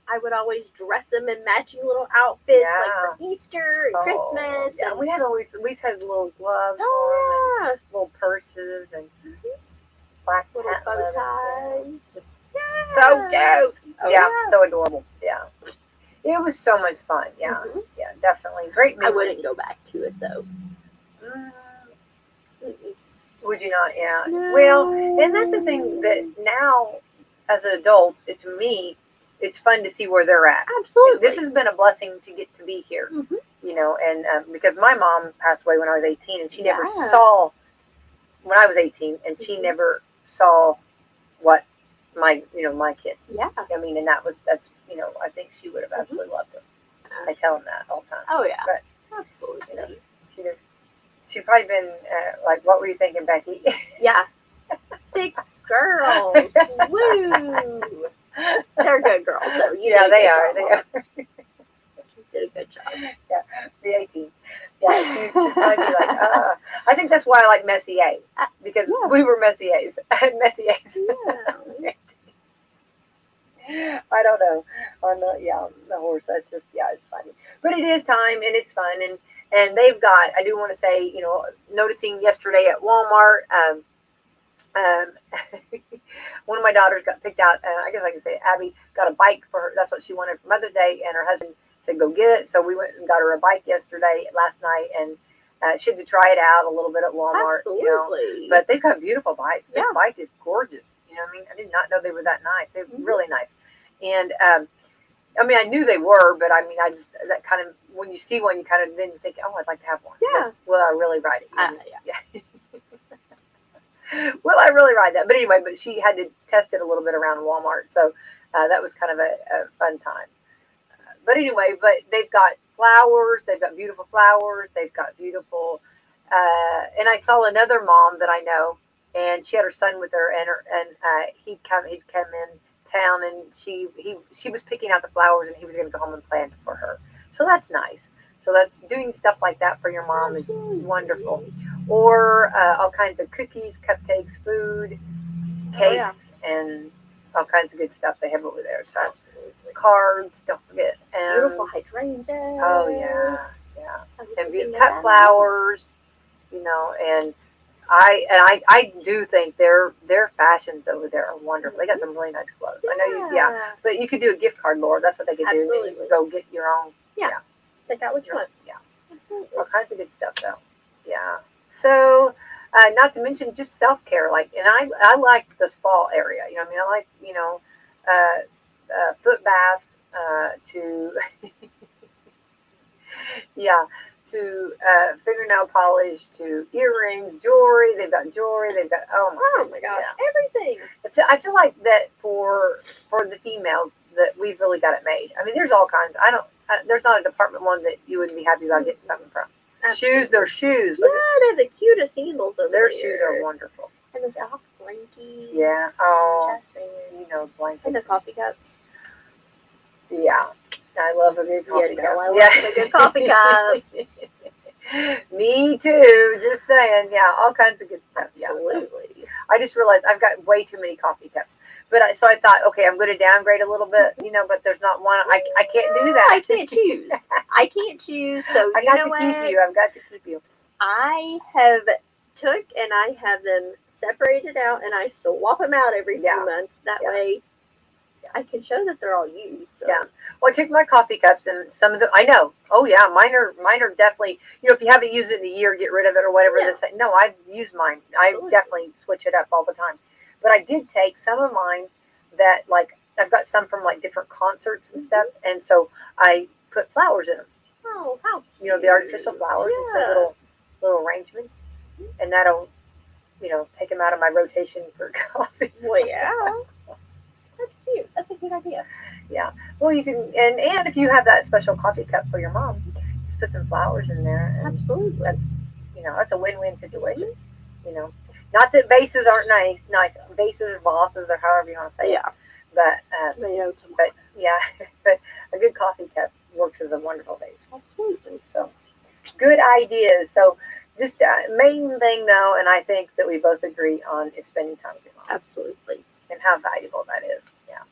I would always dress them in matching little outfits, Yeah. like for Easter and Christmas. Yeah, and we had little gloves, oh and little purses, and black yeah, little patent bow leather. ties. Just Yeah. so cute. Oh, Yeah, so adorable. Yeah, it was so much fun. Yeah, Mhm. yeah, definitely great I memories. wouldn't go back to it though. Mm, Mm-mm. would you not? Yeah. No. Well, and that's the thing that now, as an adult, to me, it's fun to see where they're at. Absolutely. This has been a blessing to get to be here. Mhm. And because my mom passed away when I was 18, and she never Yeah. saw when I was 18, and she Mhm. never saw what my kids. Yeah. I mean, and that's I think she would have absolutely loved them. I tell them that all the time. Oh yeah. But, absolutely. She'd probably been like, "What were you thinking, Becky?" Yeah. 6 girls. Woo. They're good girls though. You Yeah, did a they good are. job, They Mom. are. You did a good job. The 18. Yeah, she'd probably be like, I think that's why I like Messier, because Yeah. we were Messiers. Messiers. Yeah. I don't know. On the horse. That's just, it's funny. But it is time, and it's fun, and they've got, I do want to say, noticing yesterday at Walmart, Um, one of my daughters got picked out, and I guess I can say Abby got a bike for her. That's what she wanted for Mother's Day, and her husband said go get it. So we went and got her a bike last night, and she had to try it out a little bit at Walmart. Absolutely. But they've got beautiful bikes. This Yeah. bike is gorgeous. You know what I mean? I did not know they were that nice. They're really nice, and I mean, I knew they were, but I mean, I just that kind of when you see one, you kind of then think, oh, I'd like to have one. Yeah. Will I really ride it? Yeah. Will I really ride that? But anyway, but she had to test it a little bit around Walmart, so that was kind of a fun time. But anyway, but they've got flowers. They've got beautiful flowers. They've got beautiful. And I saw another mom that I know, and she had her son with her, and he'd come in town, and she was picking out the flowers, and he was going to go home and plant for her. So that's nice. So that's doing stuff like that for your mom is wonderful. Or all kinds of cookies, cupcakes, food, cakes, and all kinds of good stuff they have over there. So cards, don't forget. And, Beautiful hydrangeas. Oh yeah. And cut flowers, and I do think their fashions over there are wonderful. They got some really nice clothes. I know but you could do a gift card, Laura. That's what they could do. Absolutely. You go get your own. Pick out what you want. Yeah. Absolutely. All kinds of good stuff though. Yeah. So, not to mention just self-care, and I like the spa area. I mean, I like, foot baths, to, to fingernail polish, to earrings, jewelry. They've got jewelry. They've got, Oh my gosh, everything. I feel like that for the females that we've really got it made. I mean, there's all kinds. There's not a department one that you wouldn't be happy about getting something from. Absolutely. Shoes, their shoes. Yeah, they're the cutest sandals over Their there. shoes are wonderful. And the soft blankies. Yeah. Oh, Just saying. blankets. And the coffee cups. Yeah. I love a good coffee cup. I love a good coffee cup. Me too. Just saying. Yeah. All kinds of good stuff. Absolutely. Yeah. I just realized I've got way too many coffee cups. But so I thought, okay, I'm going to downgrade a little bit, but there's not one. I can't do that. I can't choose. I can't choose. So I got to keep you. I've got to keep you. I have took and I have them separated out, and I swap them out every few months. That way, I can show that they're all used. So. Yeah. Well, I took my coffee cups, and some of them I know. Oh yeah, mine are definitely. If you haven't used it in a year, get rid of it or whatever. Yeah. No, I've used mine. Absolutely. I definitely switch it up all the time. But I did take some of mine that I've got some from different concerts and stuff, and so I put flowers in them. Oh, how cute. The artificial flowers, and some little arrangements, and that'll take them out of my rotation for coffee. Well, yeah. That's cute. That's a good idea. Yeah. Well, you can, and if you have that special coffee cup for your mom, just put some flowers in there. And absolutely. That's a win-win situation. Not that vases aren't nice. Vases or vases or however you want to say it. But but a good coffee cup works as a wonderful vase. Absolutely. So good ideas. So just main thing though, and I think that we both agree on is spending time with your mom. Absolutely. And how valuable that is. Yeah.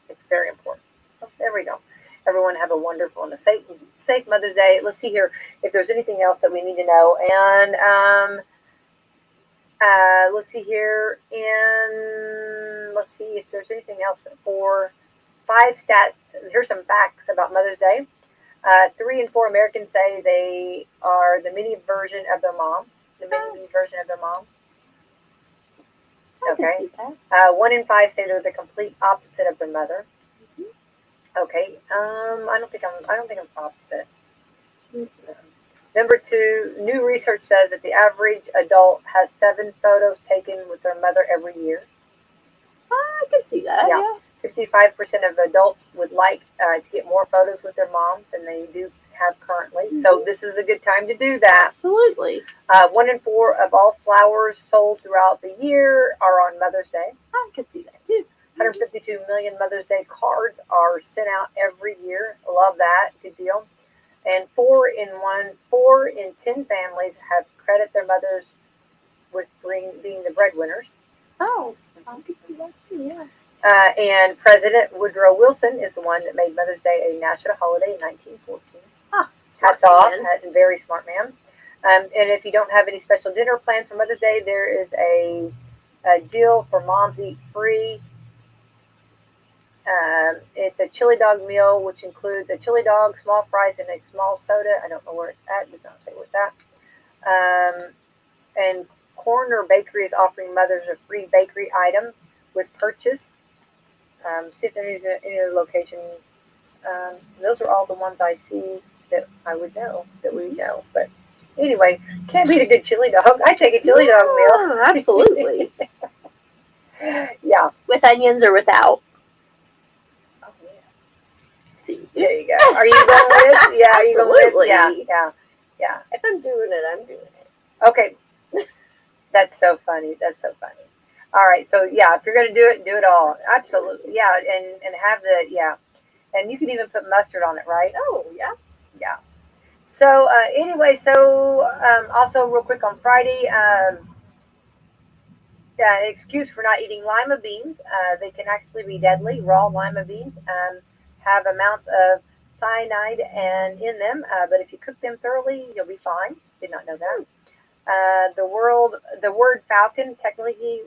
It's very important. So there we go. Everyone have a wonderful and a safe Mother's Day. Let's see here if there's anything else that we need to know. And let's see here. And let's see if there's anything else for 5 stats. Here's some facts about Mother's Day. 3 in 4 Americans say they are the mini version of their mom. The mini version of their mom. Okay. 1 in 5 say they're the complete opposite of their mother. Mm-hmm. Okay. I don't think I'm opposite. Mm-hmm. Number 2, new research says that the average adult has 7 photos taken with their mother every year. I can see that. Yeah. 55% of adults would like to get more photos with their mom than they do have currently. Mm-hmm. So this is a good time to do that. Absolutely. 1 in 4 of all flowers sold throughout the year are on Mother's Day. I can see that too. 152 million Mother's Day cards are sent out every year. Love that. Good deal. And 4 in 10 families have credit their mothers with being the breadwinners. Oh, I can see that too. Yeah. And President Woodrow Wilson is the one that made Mother's Day a national holiday in 1914. Hats off, very smart man. And if you don't have any special dinner plans for Mother's Day, there is a a deal for Moms Eat Free. It's a chili dog meal, which includes a chili dog, small fries, and a small soda. I don't know where it's at. It does not say where it's at. And Corner Bakery is offering mothers a free bakery item with purchase. See if there is any other location. Those are all the ones I see that I would know, that we know. But anyway, can't beat a good chili dog. I take a chili dog meal. Yeah, absolutely. Yeah. With onions or without. Oh, yeah. See. There you go. Are you going with? Yeah, are you going with? Absolutely. Yeah. If I'm doing it, I'm doing it. Okay. That's so funny. That's so funny. All right. So yeah, if you're gonna do it all. Absolutely. Yeah, and have and you can even put mustard on it, right? Oh, yeah. Yeah. So anyway, so also real quick on Friday, an excuse for not eating lima beans. They can actually be deadly. Raw lima beans have amounts of cyanide and in them, but if you cook them thoroughly, you'll be fine. Did not know that. The word falcon technically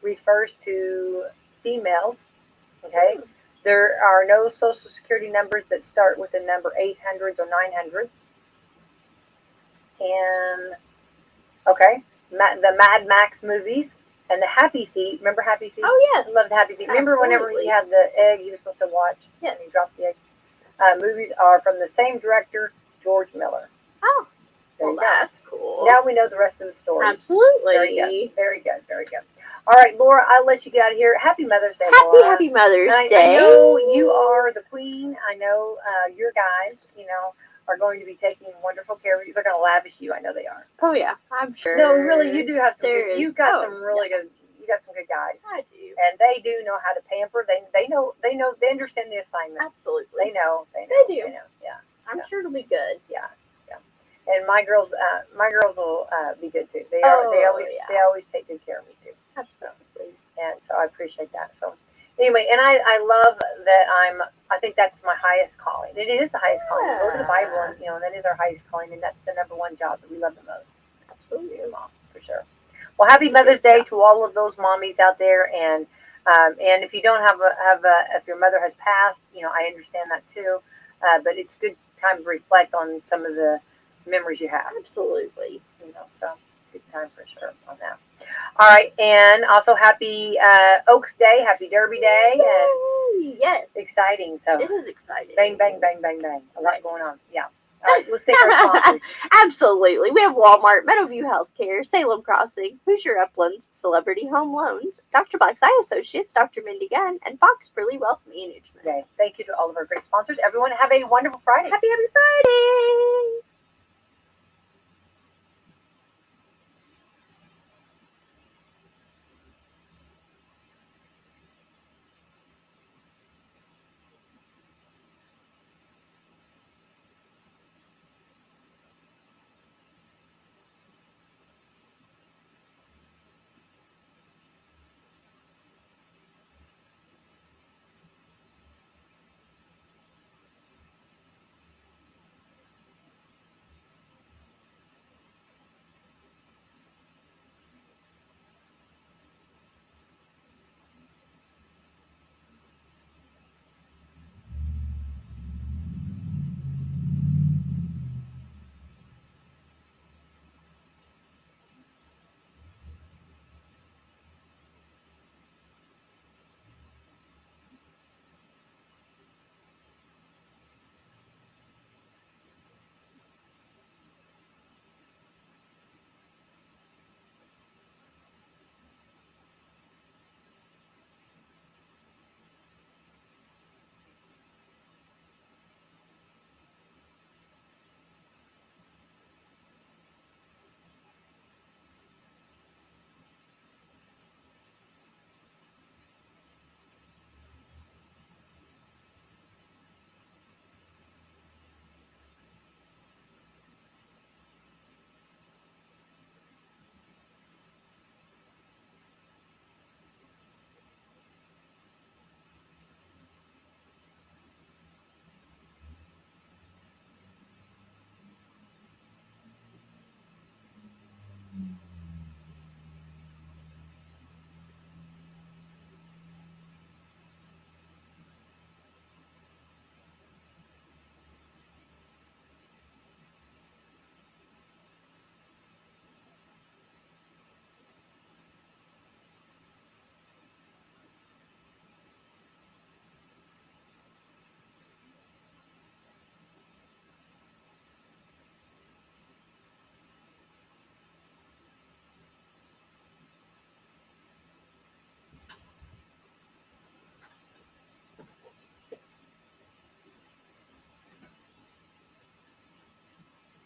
refers to females. Okay, there are no social security numbers that start with the number 800s or 900s. And okay, the Mad Max movies and the Happy Feet. Remember Happy Feet? Oh, yes. I love the Happy Feet. Remember whenever Absolutely. he had the egg he was supposed to watch? Yes. And he dropped the egg. Movies are from the same director, George Miller. Oh, There well, you go. that's cool. Now we know the rest of the story. Absolutely. Very good. Very good. Very good. All right, Laura, I'll let you get out of here. Happy Mother's Day, Happy, Laura. happy Mother's I Day. know you are the queen. I know your guys, are going to be taking wonderful care of you. They're going to lavish you. I know they are. Oh, yeah, I'm sure. No, really, you do have some There good. is- You've got oh, some really good. You got some good guys, I do. and they do know how to pamper. They know. They understand the assignment. Absolutely. They know. They do. know. Yeah. I'm sure it'll be good. Yeah. And my girls will be good too. They yeah. always take good care of me too. Absolutely. And so I appreciate that. So anyway, and I love that I think that's my highest calling. It is the highest calling. We go to the Bible and that is our highest calling, and that's the number one job that we love the most. Absolutely. Being a mom, for sure. Well, happy Mother's Day to all of those mommies out there, and if you don't if your mother has passed, I understand that too. But it's good time to reflect on some of the memories you have. Absolutely. So good time for sure on that. All right, and also happy Oaks Day, happy Derby Day, and Yes. exciting. So It is exciting. bang, bang, bang, bang, bang. A lot going on. Yeah. All right, let's take our sponsors. Absolutely. We have Walmart, Meadowview Healthcare, Salem Crossing, Hoosier Uplands, Celebrity Home Loans, Dr. Black's Eye Associates, Dr. Mindy Gunn, and Fox Burley Wealth Management. Okay. Thank you to all of our great sponsors. Everyone have a wonderful Friday. Happy Friday!